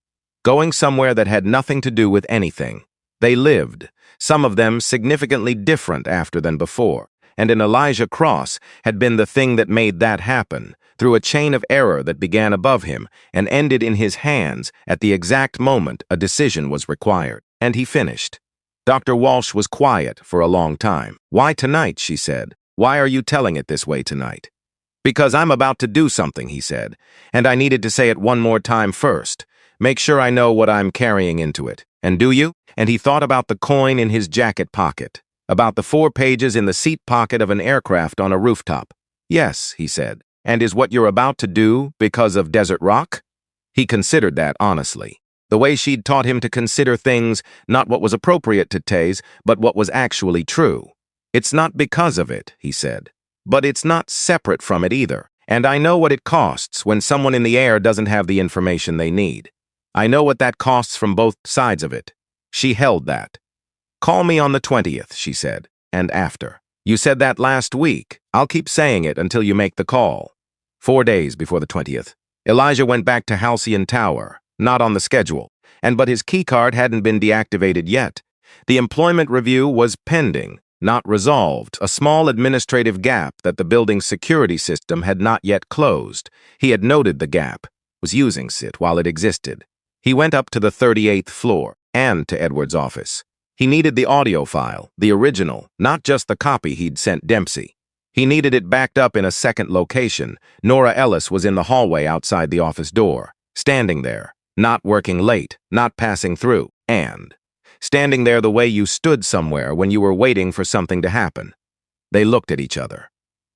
Going somewhere that had nothing to do with anything. They lived, some of them significantly different after than before, and an Elijah Cross had been the thing that made that happen, through a chain of error that began above him and ended in his hands at the exact moment a decision was required. And he finished. Dr. Walsh was quiet for a long time. Why tonight, she said. Why are you telling it this way tonight? Because I'm about to do something, he said, and I needed to say it one more time first. Make sure I know what I'm carrying into it. And do you? And he thought about the coin in his jacket pocket, about the 4 pages in the seat pocket of an aircraft on a rooftop. Yes, he said. And is what you're about to do because of Desert Rock? He considered that honestly. The way she'd taught him to consider things, not what was appropriate to Taze, but what was actually true. It's not because of it, he said. But it's not separate from it either. And I know what it costs when someone in the air doesn't have the information they need. I know what that costs from both sides of it. She held that. Call me on the 20th, she said, and after. You said that last week. I'll keep saying it until you make the call. 4 days before the 20th. Elijah went back to Halcyon Tower, not on the schedule, but his keycard hadn't been deactivated yet. The employment review was pending. Not resolved, a small administrative gap that the building's security system had not yet closed. He had noted the gap, was using it while it existed. He went up to the 38th floor and to Edward's office. He needed the audio file, the original, not just the copy he'd sent Dempsey. He needed it backed up in a second location. Nora Ellis was in the hallway outside the office door, standing there, not working late, not passing through, and standing there the way you stood somewhere when you were waiting for something to happen. They looked at each other.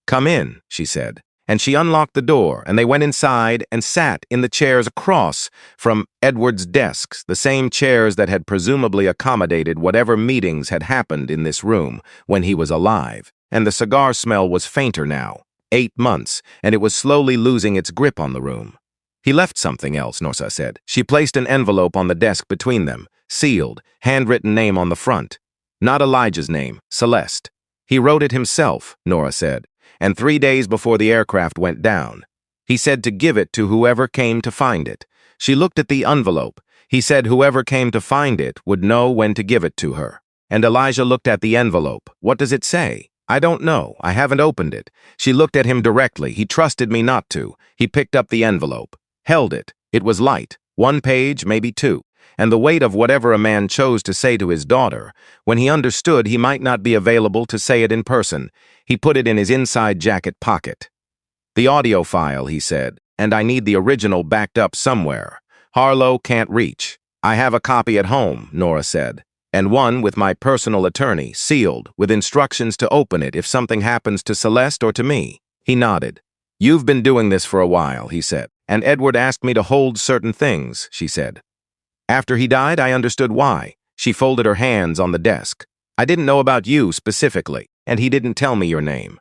Come in, she said, and she unlocked the door, and they went inside and sat in the chairs across from Edward's desks, the same chairs that had presumably accommodated whatever meetings had happened in this room when he was alive, and the cigar smell was fainter now. 8 months, and it was slowly losing its grip on the room. He left something else, Norsa said. She placed an envelope on the desk between them, sealed, handwritten name on the front. Not Elijah's name, Celeste. He wrote it himself, Nora said, and 3 days before the aircraft went down. He said to give it to whoever came to find it. She looked at the envelope. He said whoever came to find it would know when to give it to her. And Elijah looked at the envelope. What does it say? I don't know. I haven't opened it. She looked at him directly. He trusted me not to. He picked up the envelope, held it. It was light, 1 page, maybe 2. And the weight of whatever a man chose to say to his daughter, when he understood he might not be available to say it in person, he put it in his inside jacket pocket. The audio file, he said, and I need the original backed up somewhere. Harlow can't reach. I have a copy at home, Nora said, and one with my personal attorney, sealed, with instructions to open it if something happens to Celeste or to me. He nodded. You've been doing this for a while, he said, and Edward asked me to hold certain things, she said. After he died, I understood why. She folded her hands on the desk. I didn't know about you specifically, and he didn't tell me your name.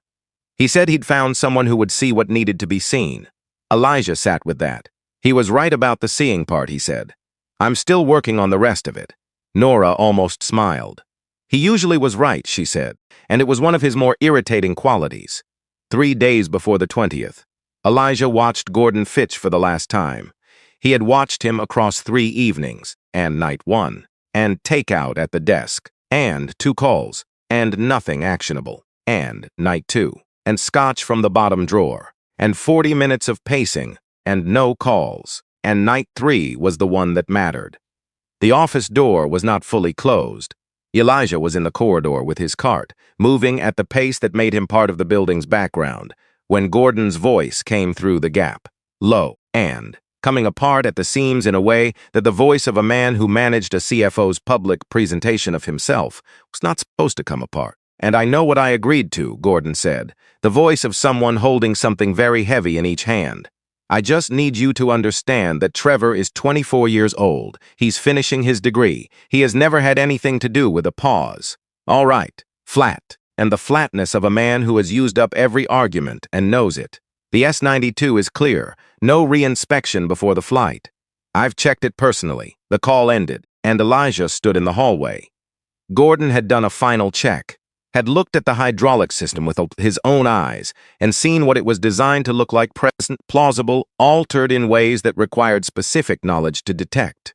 He said he'd found someone who would see what needed to be seen. Elijah sat with that. He was right about the seeing part, he said. I'm still working on the rest of it. Nora almost smiled. He usually was right, she said, and it was one of his more irritating qualities. 3 days before the 20th, Elijah watched Gordon Fitch for the last time. He had watched him across 3 evenings, and night 1, and takeout at the desk, and 2 calls, and nothing actionable, and night 2, and scotch from the bottom drawer, and 40 minutes of pacing, and no calls, and night 3 was the one that mattered. The office door was not fully closed. Elijah was in the corridor with his cart, moving at the pace that made him part of the building's background, when Gordon's voice came through the gap, low and coming apart at the seams in a way that the voice of a man who managed a CFO's public presentation of himself was not supposed to come apart. And I know what I agreed to, Gordon said, the voice of someone holding something very heavy in each hand. I just need you to understand that Trevor is 24 years old. He's finishing his degree. He has never had anything to do with a pause. All right, flat, and the flatness of a man who has used up every argument and knows it. The S-92 is clear. No re-inspection before the flight. I've checked it personally. The call ended, and Elijah stood in the hallway. Gordon had done a final check, had looked at the hydraulic system with his own eyes, and seen what it was designed to look like, present, plausible, altered in ways that required specific knowledge to detect.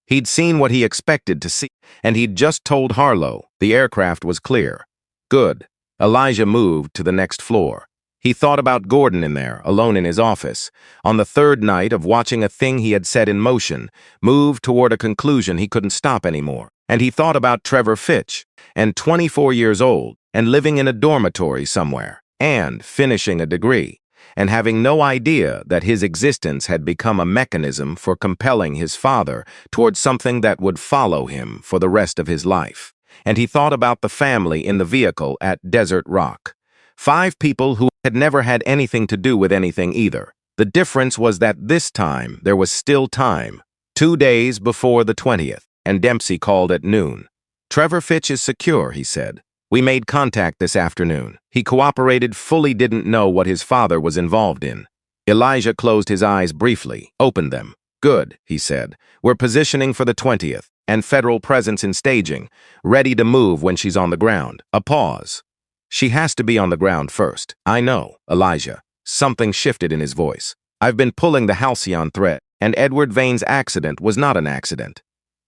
He'd seen what he expected to see, and he'd just told Harlow the aircraft was clear. Good. Elijah moved to the next floor. He thought about Gordon in there, alone in his office, on the 3rd night of watching a thing he had set in motion, move toward a conclusion he couldn't stop anymore. And he thought about Trevor Fitch, and 24 years old, and living in a dormitory somewhere, and finishing a degree, and having no idea that his existence had become a mechanism for compelling his father towards something that would follow him for the rest of his life. And he thought about the family in the vehicle at Desert Rock. 5 people who had never had anything to do with anything either. The difference was that this time there was still time. 2 days before the 20th, and Dempsey called at noon. Trevor Fitch is secure, he said. We made contact this afternoon. He cooperated, fully didn't know what his father was involved in. Elijah closed his eyes briefly, opened them. Good, he said. We're positioning for the 20th, and federal presence in staging, ready to move when she's on the ground. A pause. She has to be on the ground first. I know, Elijah. Something shifted in his voice. I've been pulling the halcyon thread, and Edward Vane's accident was not an accident.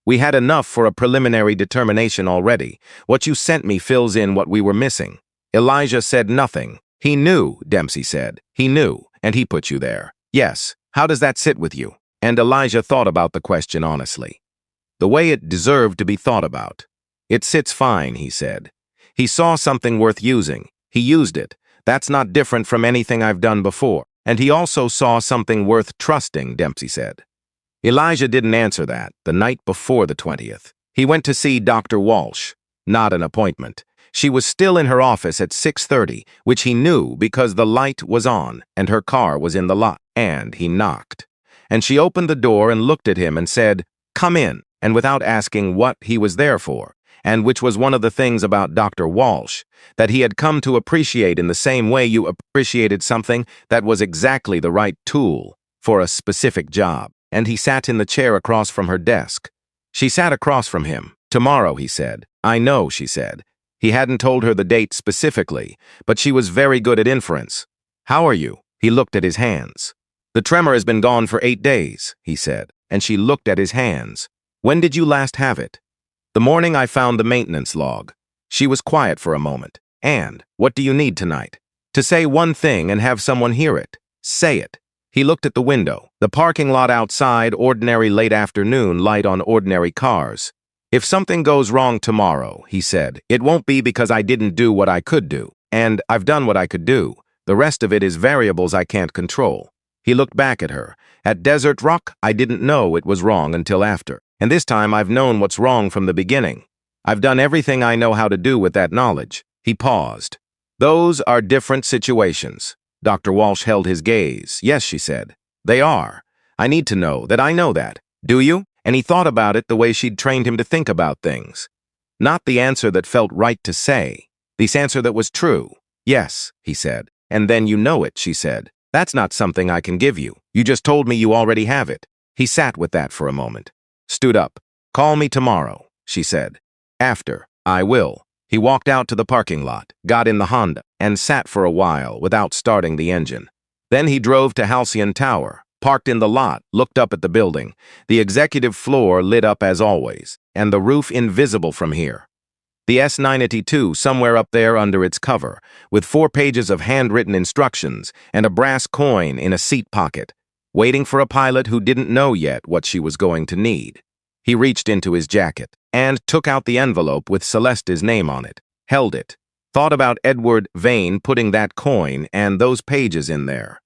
We had enough for a preliminary determination already. What you sent me fills in what we were missing. Elijah said nothing. He knew, Dempsey said. He knew, and he put you there. Yes. How does that sit with you? And Elijah thought about the question honestly. The way it deserved to be thought about. It sits fine, he said. He saw something worth using. He used it. That's not different from anything I've done before. And he also saw something worth trusting, Dempsey said. Elijah didn't answer that the night before the 20th. He went to see Dr. Walsh. Not an appointment. She was still in her office at 6:30, which he knew because the light was on and her car was in the lot. And he knocked. And she opened the door and looked at him and said, "Come in," and without asking what he was there for. And which was one of the things about Dr. Walsh, that he had come to appreciate in the same way you appreciated something that was exactly the right tool for a specific job. And he sat in the chair across from her desk. She sat across from him. "Tomorrow," he said. "I know," she said. He hadn't told her the date specifically, but she was very good at inference. "How are you?" He looked at his hands. "The tremor has been gone for 8 days," he said, and she looked at his hands. "When did you last have it?" "The morning I found the maintenance log." She was quiet for a moment. "And, what do you need tonight?" "To say one thing and have someone hear it. Say it." He looked at the window. The parking lot outside, ordinary late afternoon light on ordinary cars. "If something goes wrong tomorrow," he said, "it won't be because I didn't do what I could do. And I've done what I could do. The rest of it is variables I can't control." He looked back at her. "At Desert Rock, I didn't know it was wrong until after. And this time I've known what's wrong from the beginning. I've done everything I know how to do with that knowledge." He paused. "Those are different situations." Dr. Walsh held his gaze. "Yes," she said. "They are. I need to know that I know that. Do you?" And he thought about it the way she'd trained him to think about things. Not the answer that felt right to say. The answer that was true. "Yes," he said. "And then you know it," she said. "That's not something I can give you. You just told me you already have it." He sat with that for a moment. Stood up. "Call me tomorrow," she said. "After. I will." He walked out to the parking lot, got in the Honda, and sat for a while without starting the engine. Then he drove to Halcyon Tower, parked in the lot, looked up at the building, the executive floor lit up as always, and the roof invisible from here. The S-982 somewhere up there under its cover, with 4 pages of handwritten instructions and a brass coin in a seat pocket, waiting for a pilot who didn't know yet what she was going to need. He reached into his jacket and took out the envelope with Celeste's name on it, held it, thought about Edward Vane putting that coin and those pages in there.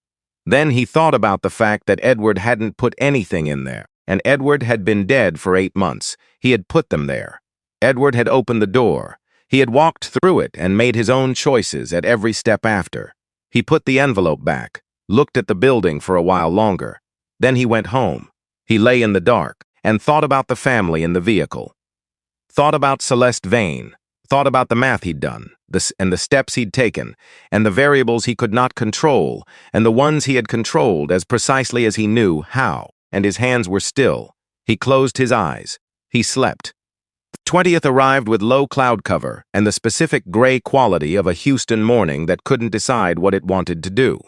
Then he thought about the fact that Edward hadn't put anything in there, and Edward had been dead for 8 months. He had put them there. Edward had opened the door. He had walked through it and made his own choices at every step after. He put the envelope back, looked at the building for a while longer. Then he went home. He lay in the dark and thought about the family in the vehicle. Thought about Celeste Vane. Thought about the math he'd done, and the steps he'd taken, and the variables he could not control, and the ones he had controlled as precisely as he knew how, and his hands were still. He closed his eyes. He slept. 20th arrived with low cloud cover and the specific gray quality of a Houston morning that couldn't decide what it wanted to do.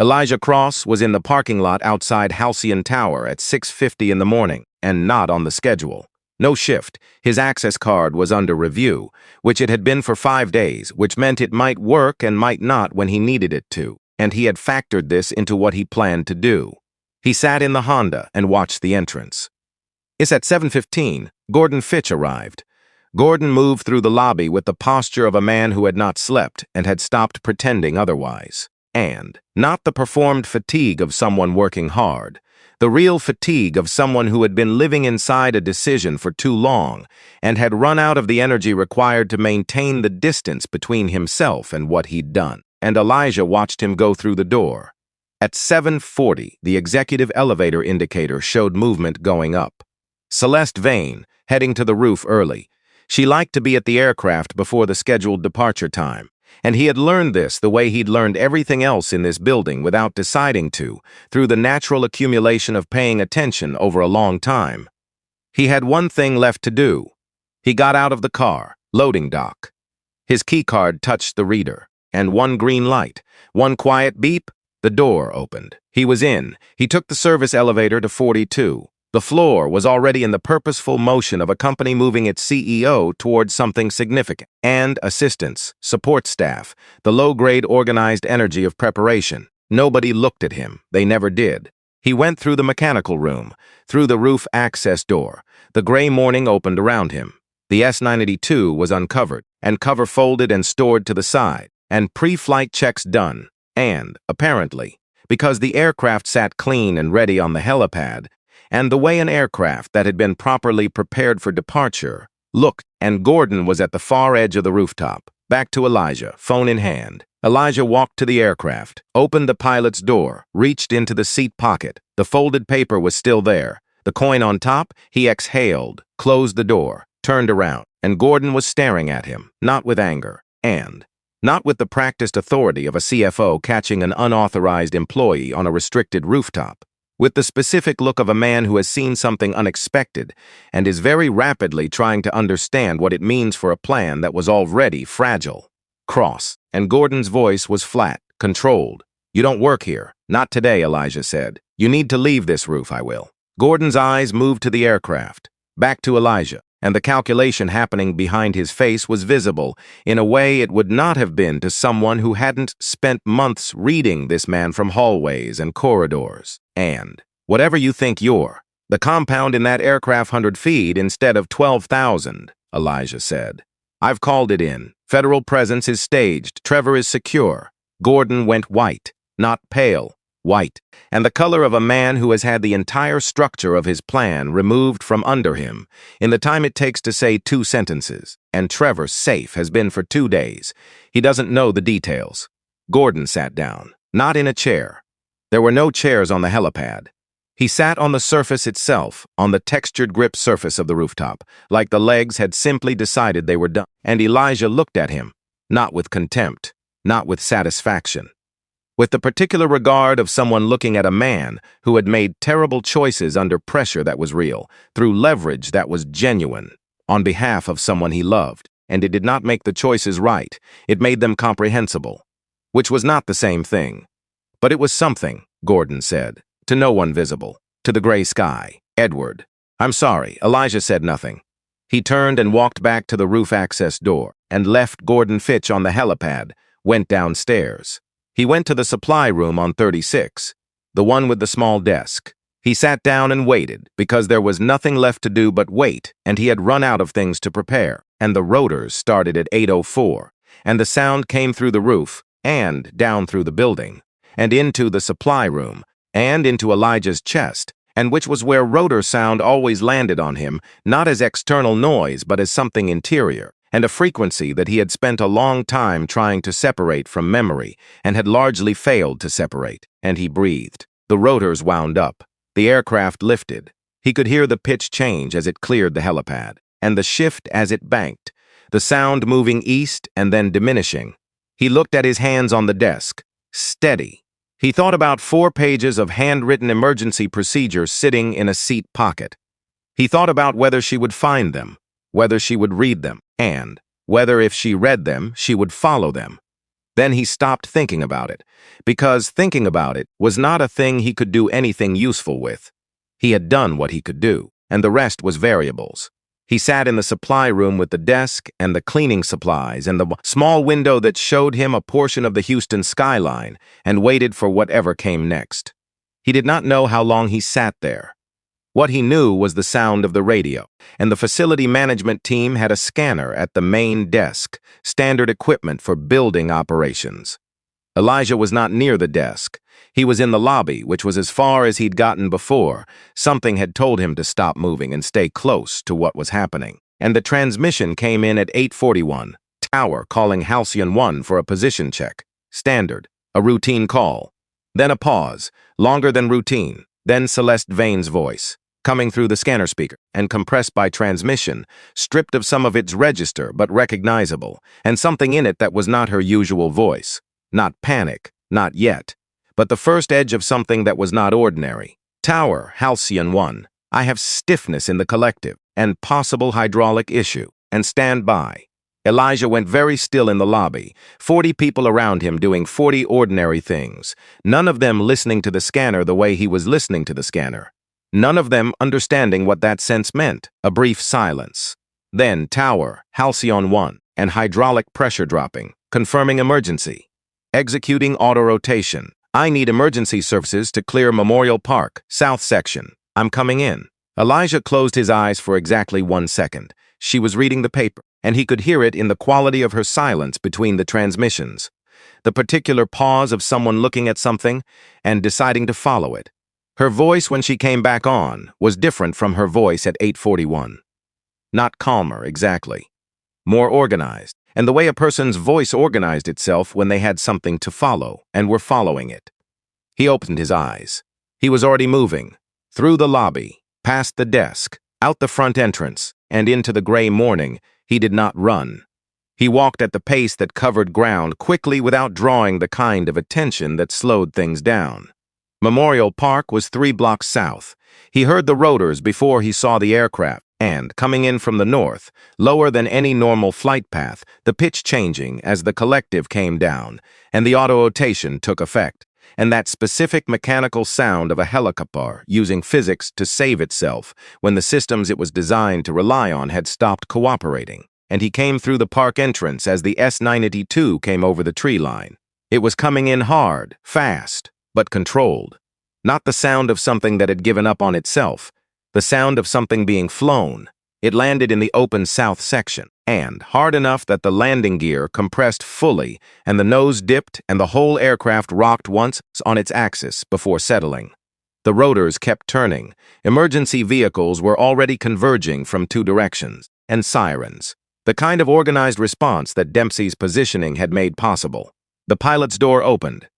Elijah Cross was in the parking lot outside Halcyon Tower at 6:50 in the morning, and not on the schedule. No shift. His access card was under review, which it had been for 5 days, which meant it might work and might not when he needed it to, and he had factored this into what he planned to do. He sat in the Honda and watched the entrance. It's at 7:15. Gordon Fitch arrived. Gordon moved through the lobby with the posture of a man who had not slept and had stopped pretending otherwise. And not the performed fatigue of someone working hard, the real fatigue of someone who had been living inside a decision for too long and had run out of the energy required to maintain the distance between himself and what he'd done. And Elijah watched him go through the door. At 7:40, the executive elevator indicator showed movement going up. Celeste Vane, heading to the roof early. She liked to be at the aircraft before the scheduled departure time, and he had learned this the way he'd learned everything else in this building without deciding to, through the natural accumulation of paying attention over a long time. He had one thing left to do. He got out of the car, loading dock. His keycard touched the reader, and one green light, one quiet beep, the door opened. He was in. He took the service elevator to 42. The floor was already in the purposeful motion of a company moving its CEO towards something significant, and assistants, support staff, the low-grade organized energy of preparation. Nobody looked at him. They never did. He went through the mechanical room, through the roof access door. The gray morning opened around him. The S-982 was uncovered, and cover folded and stored to the side, and pre-flight checks done. And, apparently, because the aircraft sat clean and ready on the helipad, and the way an aircraft that had been properly prepared for departure looked, and Gordon was at the far edge of the rooftop, back to Elijah, phone in hand. Elijah walked to the aircraft, opened the pilot's door, reached into the seat pocket. The folded paper was still there. The coin on top, he exhaled, closed the door, turned around, and Gordon was staring at him, not with anger, and not with the practiced authority of a CFO catching an unauthorized employee on a restricted rooftop. with the specific look of a man who has seen something unexpected and is very rapidly trying to understand what it means for a plan that was already fragile. Cross, and Gordon's voice was flat, controlled. "You don't work here. Not today," Elijah said. "You need to leave this roof, I will." Gordon's eyes moved to the aircraft, back to Elijah, and the calculation happening behind his face was visible in a way it would not have been to someone who hadn't spent months reading this man from hallways and corridors. "And whatever you think you're, the compound in that aircraft 100 feet instead of 12,000, Elijah said. "I've called it in. Federal presence is staged. Trevor is secure." Gordon went white, not pale, white, and the color of a man who has had the entire structure of his plan removed from under him in the time it takes to say 2 sentences. "And Trevor's safe has been for 2 days. He doesn't know the details." Gordon sat down, not in a chair. There were no chairs on the helipad. He sat on the surface itself, on the textured grip surface of the rooftop, like the legs had simply decided they were done. And Elijah looked at him, not with contempt, not with satisfaction, with the particular regard of someone looking at a man who had made terrible choices under pressure that was real, through leverage that was genuine, on behalf of someone he loved. And it did not make the choices right, it made them comprehensible, which was not the same thing. But it was something, Gordon said, to no one visible, to the gray sky. "Edward." "I'm sorry," Elijah said nothing. He turned and walked back to the roof access door, and left Gordon Fitch on the helipad, went downstairs. He went to the supply room on 36, the one with the small desk. He sat down and waited, because there was nothing left to do but wait, and he had run out of things to prepare, and the rotors started at 8:04, and the sound came through the roof, and down through the building, and into the supply room, and into Elijah's chest, and which was where rotor sound always landed on him, not as external noise but as something interior, and a frequency that he had spent a long time trying to separate from memory, and had largely failed to separate. And he breathed. The rotors wound up. The aircraft lifted. He could hear the pitch change as it cleared the helipad, and the shift as it banked, the sound moving east and then diminishing. He looked at his hands on the desk. Steady. He thought about 4 pages of handwritten emergency procedures sitting in a seat pocket. He thought about whether she would find them, whether she would read them, and whether if she read them, she would follow them. Then he stopped thinking about it, because thinking about it was not a thing he could do anything useful with. He had done what he could do, and the rest was variables. He sat in the supply room with the desk and the cleaning supplies and the small window that showed him a portion of the Houston skyline and waited for whatever came next. He did not know how long he sat there. What he knew was the sound of the radio, and the facility management team had a scanner at the main desk, standard equipment for building operations. Elijah was not near the desk. He was in the lobby, which was as far as he'd gotten before. Something had told him to stop moving and stay close to what was happening. And the transmission came in at 8:41. Tower calling Halcyon 1 for a position check. Standard. A routine call. Then a pause, longer than routine. Then Celeste Vane's voice, coming through the scanner speaker, and compressed by transmission, stripped of some of its register but recognizable, and something in it that was not her usual voice. Not panic, not yet, but the first edge of something that was not ordinary. "Tower, Halcyon 1. I have stiffness in the collective, and possible hydraulic issue, and stand by." Elijah went very still in the lobby, 40 people around him doing 40 ordinary things, none of them listening to the scanner the way he was listening to the scanner. None of them understanding what that sense meant. A brief silence. Then Tower, Halcyon 1, and hydraulic pressure dropping, confirming emergency. Executing auto-rotation. "I need emergency services to clear Memorial Park, south section. I'm coming in." Elijah closed his eyes for exactly 1 second. She was reading the paper, and he could hear it in the quality of her silence between the transmissions. The particular pause of someone looking at something and deciding to follow it. Her voice when she came back on was different from her voice at 8:41. Not calmer, exactly. More organized. And the way a person's voice organized itself when they had something to follow and were following it. He opened his eyes. He was already moving, through the lobby, past the desk, out the front entrance, and into the gray morning. He did not run. He walked at the pace that covered ground quickly without drawing the kind of attention that slowed things down. Memorial Park was 3 blocks south. He heard the rotors before he saw the aircraft, and, coming in from the north, lower than any normal flight path, the pitch changing as the collective came down, and the auto-rotation took effect, and that specific mechanical sound of a helicopter using physics to save itself when the systems it was designed to rely on had stopped cooperating, and he came through the park entrance as the S-982 came over the tree line. It was coming in hard, fast, but controlled. Not the sound of something that had given up on itself, the sound of something being flown. It landed in the open south section, and hard enough that the landing gear compressed fully and the nose dipped and the whole aircraft rocked once on its axis before settling. The rotors kept turning. Emergency vehicles were already converging from 2 directions, and sirens. The kind of organized response that Dempsey's positioning had made possible. The pilot's door opened.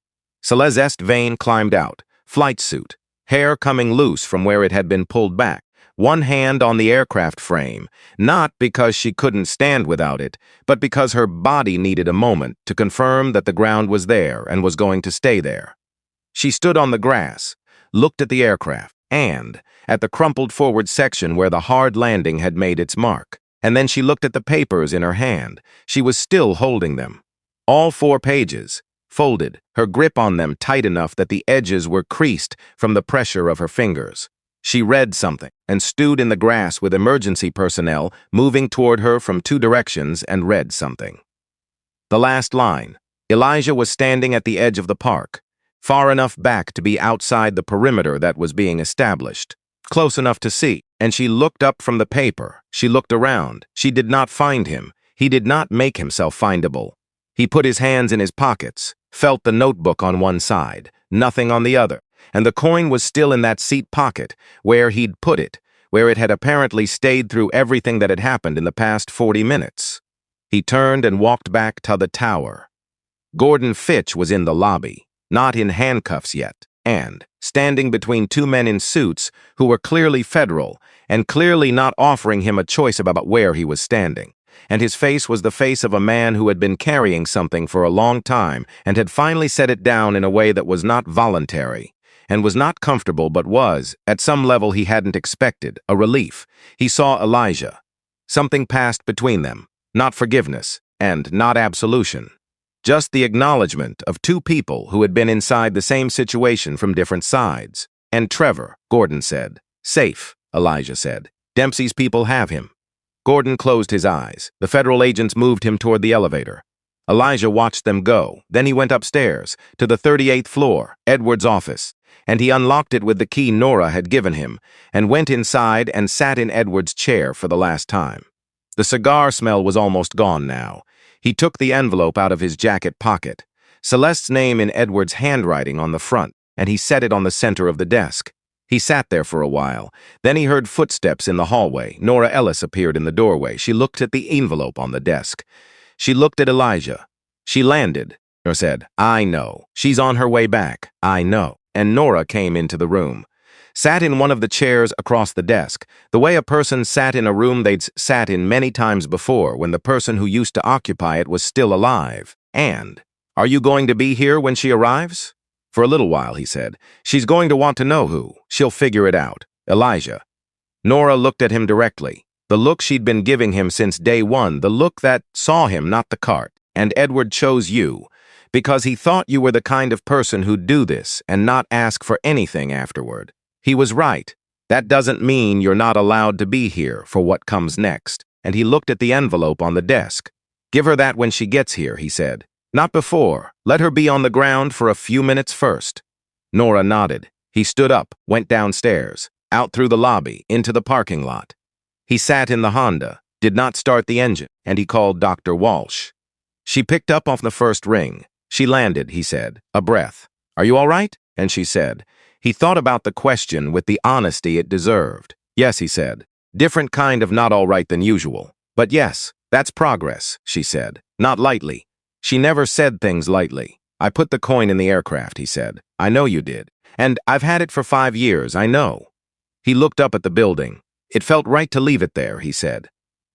Celeste Vane climbed out, flight suit, hair coming loose from where it had been pulled back, one hand on the aircraft frame, not because she couldn't stand without it, but because her body needed a moment to confirm that the ground was there and was going to stay there. She stood on the grass, looked at the aircraft, and at the crumpled forward section where the hard landing had made its mark. And then she looked at the papers in her hand. She was still holding them. All 4 pages, folded, her grip on them tight enough that the edges were creased from the pressure of her fingers. She read something and stewed in the grass with emergency personnel moving toward her from 2 directions and read something. The last line. Elijah was standing at the edge of the park, far enough back to be outside the perimeter that was being established, close enough to see, and she looked up from the paper. She looked around. She did not find him. He did not make himself findable. He put his hands in his pockets, felt the notebook on one side, nothing on the other, and the coin was still in that seat pocket, where he'd put it, where it had apparently stayed through everything that had happened in the past 40 minutes. He turned and walked back to the tower. Gordon Fitch was in the lobby, not in handcuffs yet, and standing between 2 men in suits who were clearly federal and clearly not offering him a choice about where he was standing. And his face was the face of a man who had been carrying something for a long time and had finally set it down in a way that was not voluntary and was not comfortable but was, at some level he hadn't expected, a relief. He saw Elijah. Something passed between them, not forgiveness and not absolution. Just the acknowledgement of 2 people who had been inside the same situation from different sides. And Trevor, Gordon said. Safe, Elijah said. Dempsey's people have him. Gordon closed his eyes. The federal agents moved him toward the elevator. Elijah watched them go. Then he went upstairs, to the 38th floor, Edward's office, and he unlocked it with the key Nora had given him, and went inside and sat in Edward's chair for the last time. The cigar smell was almost gone now. He took the envelope out of his jacket pocket, Celeste's name in Edward's handwriting on the front, and he set it on the center of the desk. He sat there for a while. Then he heard footsteps in the hallway. Nora Ellis appeared in the doorway. She looked at the envelope on the desk. She looked at Elijah. She landed, or said, I know. She's on her way back. I know. And Nora came into the room. Sat in one of the chairs across the desk, the way a person sat in a room they'd sat in many times before when the person who used to occupy it was still alive. And, are you going to be here when she arrives? For a little while, he said. She's going to want to know who. She'll figure it out. Elijah. Nora looked at him directly. The look she'd been giving him since day one, the look that saw him, not the cart. And Edward chose you, because he thought you were the kind of person who'd do this and not ask for anything afterward. He was right. That doesn't mean you're not allowed to be here for what comes next. And he looked at the envelope on the desk. Give her that when she gets here, he said. Not before. Let her be on the ground for a few minutes first. Nora nodded. He stood up, went downstairs, out through the lobby, into the parking lot. He sat in the Honda, did not start the engine, and he called Dr. Walsh. She picked up off the first ring. She landed, he said, a breath. Are you all right? And she said. He thought about the question with the honesty it deserved. Yes, he said. Different kind of not all right than usual. But yes, that's progress, she said. Not lightly. She never said things lightly. I put the coin in the aircraft, he said. I know you did. And I've had it for 5 years, I know. He looked up at the building. It felt right to leave it there, he said.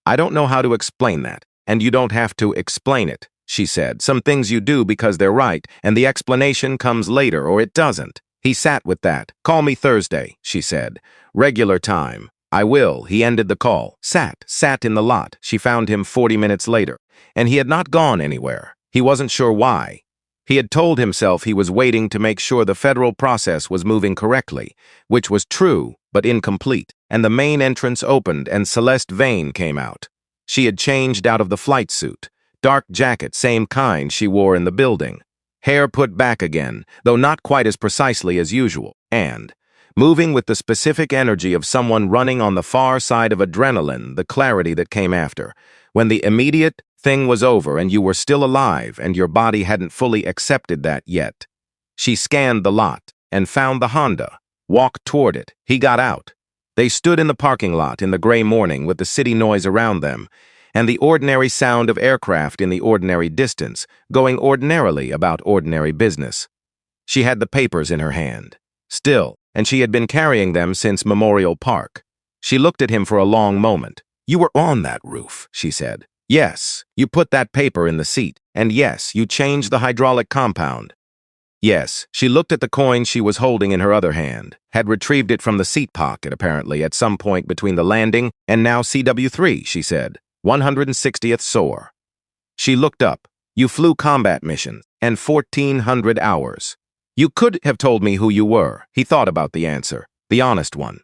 I don't know how to explain that, and you don't have to explain it, she said. Some things you do because they're right, and the explanation comes later or it doesn't. He sat with that. Call me Thursday, she said. Regular time. I will. He ended the call. Sat in the lot. She found him 40 minutes later. And he had not gone anywhere. He wasn't sure why. He had told himself he was waiting to make sure the federal process was moving correctly, which was true, but incomplete. And the main entrance opened and Celeste Vane came out. She had changed out of the flight suit. Dark jacket, same kind she wore in the building. Hair put back again, though not quite as precisely as usual. And, moving with the specific energy of someone running on the far side of adrenaline, the clarity that came after. When the immediate thing was over and you were still alive and your body hadn't fully accepted that yet. She scanned the lot and found the Honda, walked toward it. He got out. They stood in the parking lot in the gray morning with the city noise around them and the ordinary sound of aircraft in the ordinary distance, going ordinarily about ordinary business. She had the papers in her hand. Still, and she had been carrying them since Memorial Park. She looked at him for a long moment. You were on that roof, she said. Yes, you put that paper in the seat. And yes, you changed the hydraulic compound. Yes, she looked at the coin she was holding in her other hand, had retrieved it from the seat pocket, apparently, at some point between the landing and now CW3, she said. 160th SOAR. She looked up. You flew combat missions, and 1,400 hours. You could have told me who you were. He thought about the answer, the honest one.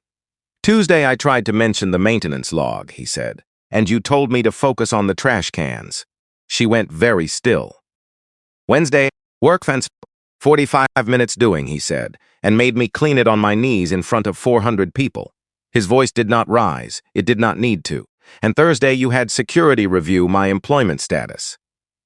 Tuesday I tried to mention the maintenance log, he said, and you told me to focus on the trash cans. She went very still. Wednesday, work fence, 45 minutes doing, he said, and made me clean it on my knees in front of 400 people. His voice did not rise. It did not need to. And Thursday you had security review my employment status.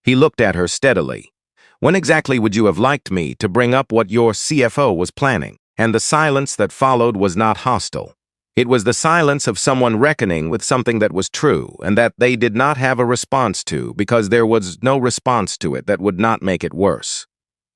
He looked at her steadily. When exactly would you have liked me to bring up what your CFO was planning? And the silence that followed was not hostile. It was the silence of someone reckoning with something that was true and that they did not have a response to because there was no response to it that would not make it worse.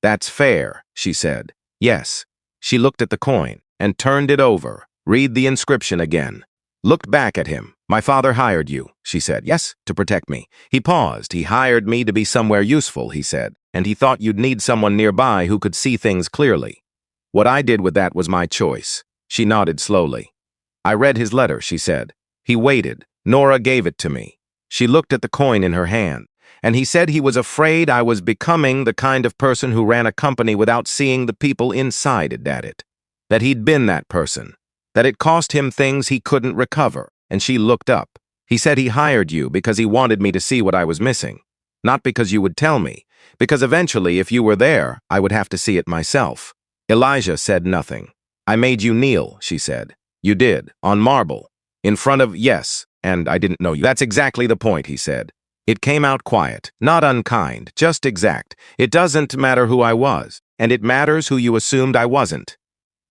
That's fair, she said. Yes. She looked at the coin and turned it over. Read the inscription again. Looked back at him. My father hired you, she said. Yes, to protect me. He paused. He hired me to be somewhere useful, he said, and he thought you'd need someone nearby who could see things clearly. What I did with that was my choice. She nodded slowly. I read his letter, she said. He waited. Nora gave it to me. She looked at the coin in her hand, and he said he was afraid I was becoming the kind of person who ran a company without seeing the people inside it at it. That he'd been that person. That it cost him things he couldn't recover, and she looked up. He said he hired you because he wanted me to see what I was missing. Not because you would tell me, because eventually, if you were there, I would have to see it myself. Elijah said nothing. I made you kneel, she said. You did, on marble. In front of, yes, and I didn't know you. That's exactly the point, he said. It came out quiet, not unkind, just exact. It doesn't matter who I was, and it matters who you assumed I wasn't.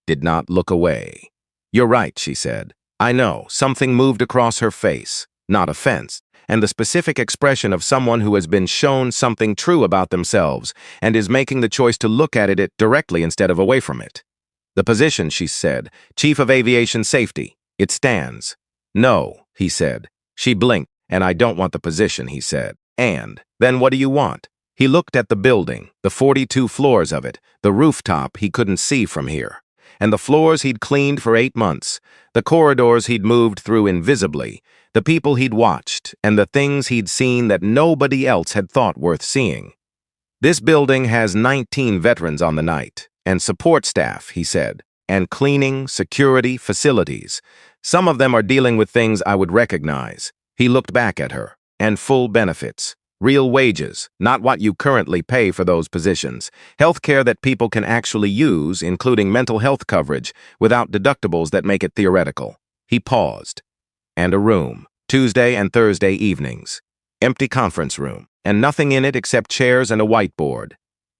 Did not look away. You're right, she said. I know, something moved across her face, not offense, and the specific expression of someone who has been shown something true about themselves and is making the choice to look at it directly instead of away from it. The position, she said, Chief of Aviation Safety. It stands. No, he said. She blinked, and I don't want the position, he said. And, then what do you want? He looked at the building, the 42 floors of it, the rooftop he couldn't see from here. And the floors he'd cleaned for 8 months, the corridors he'd moved through invisibly, the people he'd watched, and the things he'd seen that nobody else had thought worth seeing. This building has 19 veterans on the night, and support staff, he said, and cleaning, security, facilities. Some of them are dealing with things I would recognize. He looked back at her. And full benefits. Real wages, not what you currently pay for those positions. Healthcare that people can actually use, including mental health coverage, without deductibles that make it theoretical. He paused. And a room, Tuesday and Thursday evenings. Empty conference room, and nothing in it except chairs and a whiteboard.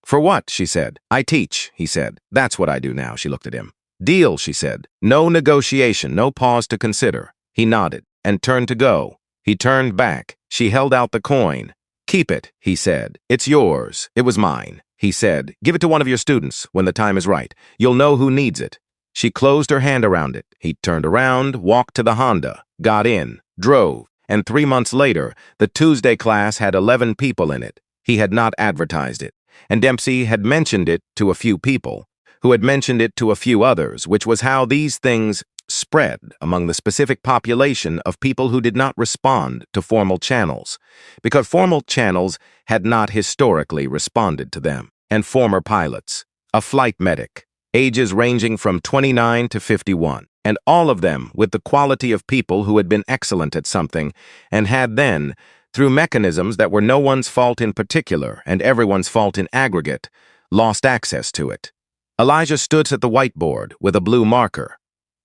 For what? She said. I teach, he said. That's what I do now, she looked at him. Deal, she said. No negotiation, no pause to consider. He nodded, and turned to go. He turned back. She held out the coin. Keep it, he said. It's yours. It was mine. He said, give it to one of your students when the time is right. You'll know who needs it. She closed her hand around it. He turned around, walked to the Honda, got in, drove, and 3 months later, the Tuesday class had 11 people in it. He had not advertised it, and Dempsey had mentioned it to a few people. who had mentioned it to a few others, which was how these things spread among the specific population of people who did not respond to formal channels, because formal channels had not historically responded to them. And former pilots, a flight medic, ages ranging from 29 to 51, and all of them with the quality of people who had been excellent at something and had then, through mechanisms that were no one's fault in particular and everyone's fault in aggregate, lost access to it. Elijah stood at the whiteboard with a blue marker.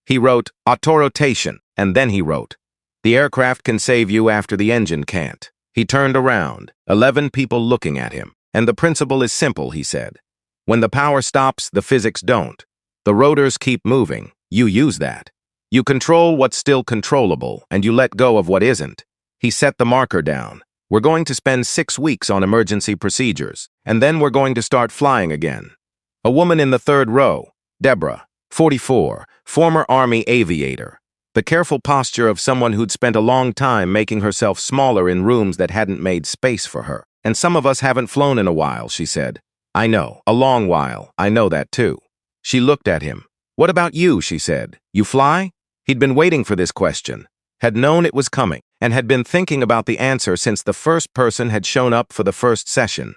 He wrote, "Auto-rotation," and then he wrote, "The aircraft can save you after the engine can't." He turned around, 11 people looking at him. "And the principle is simple," he said. "When the power stops, the physics don't. The rotors keep moving. You use that. You control what's still controllable, and you let go of what isn't." He set the marker down. "We're going to spend 6 weeks on emergency procedures, and then we're going to start flying again." A woman in the third row, Deborah, 44, former Army aviator. The careful posture of someone who'd spent a long time making herself smaller in rooms that hadn't made space for her. "And some of us haven't flown in a while," she said. "I know, a long while. I know that too." She looked at him. "What about you?" she said. "You fly?" He'd been waiting for this question, had known it was coming, and had been thinking about the answer since the first person had shown up for the first session.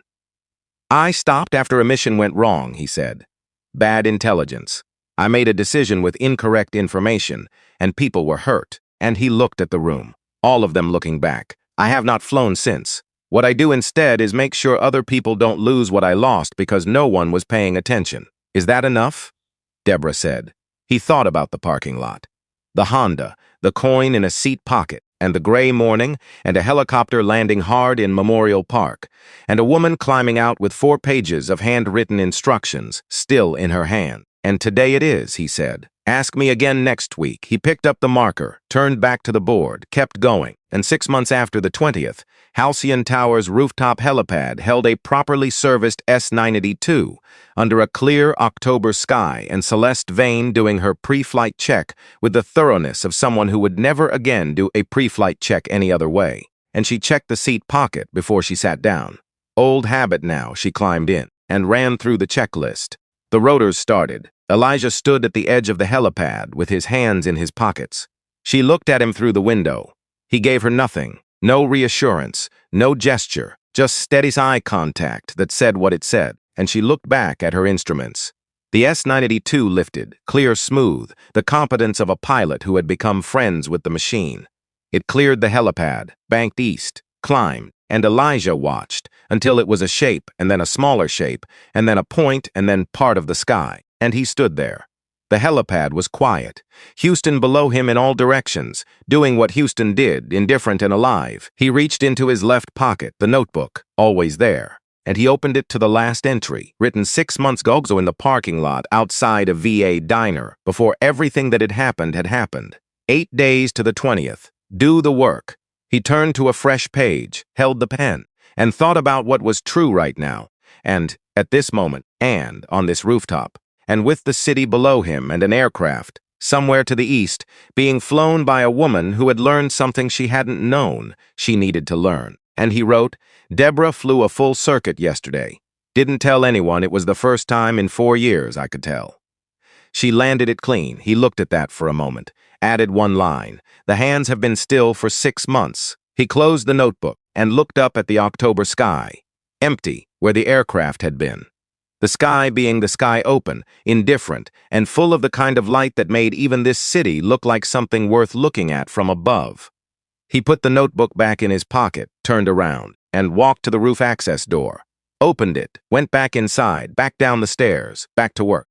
"I stopped after a mission went wrong," he said. "Bad intelligence. I made a decision with incorrect information, and people were hurt." And he looked at the room, all of them looking back. "I have not flown since. What I do instead is make sure other people don't lose what I lost because no one was paying attention. Is that enough?" Deborah said. He thought about the parking lot. The Honda, the coin in a seat pocket, and the gray morning, and a helicopter landing hard in Memorial Park, and a woman climbing out with 4 pages of handwritten instructions still in her hand. "And today it is," he said. "Ask me again next week." He picked up the marker, turned back to the board, kept going, and 6 months after the 20th, Halcyon Tower's rooftop helipad held a properly serviced S-982 under a clear October sky, and Celeste Vane doing her pre-flight check with the thoroughness of someone who would never again do a pre-flight check any other way. And she checked the seat pocket before she sat down. Old habit now, she climbed in and ran through the checklist. The rotors started. Elijah stood at the edge of the helipad with his hands in his pockets. She looked at him through the window. He gave her nothing, no reassurance, no gesture, just steady eye contact that said what it said, and she looked back at her instruments. The S-982 lifted, clear smooth, the competence of a pilot who had become friends with the machine. It cleared the helipad, banked east, climbed, and Elijah watched until it was a shape, and then a smaller shape, and then a point, and then part of the sky. And he stood there. The helipad was quiet. Houston below him in all directions, doing what Houston did, indifferent and alive. He reached into his left pocket, the notebook, always there, and he opened it to the last entry, written 6 months ago in the parking lot outside a VA diner, before everything that had happened. 8 days to the 20th. Do the work. He turned to a fresh page, held the pen, and thought about what was true right now, and, at this moment, and on this rooftop, and with the city below him and an aircraft, somewhere to the east, being flown by a woman who had learned something she hadn't known she needed to learn. And he wrote, "Deborah flew a full circuit yesterday. Didn't tell anyone. It was the first time in 4 years I could tell. She landed it clean." He looked at that for a moment, added one line. "The hands have been still for 6 months. He closed the notebook and looked up at the October sky, empty where the aircraft had been. The sky being the sky open, indifferent, and full of the kind of light that made even this city look like something worth looking at from above. He put the notebook back in his pocket, turned around, and walked to the roof access door, opened it, went back inside, back down the stairs, back to work.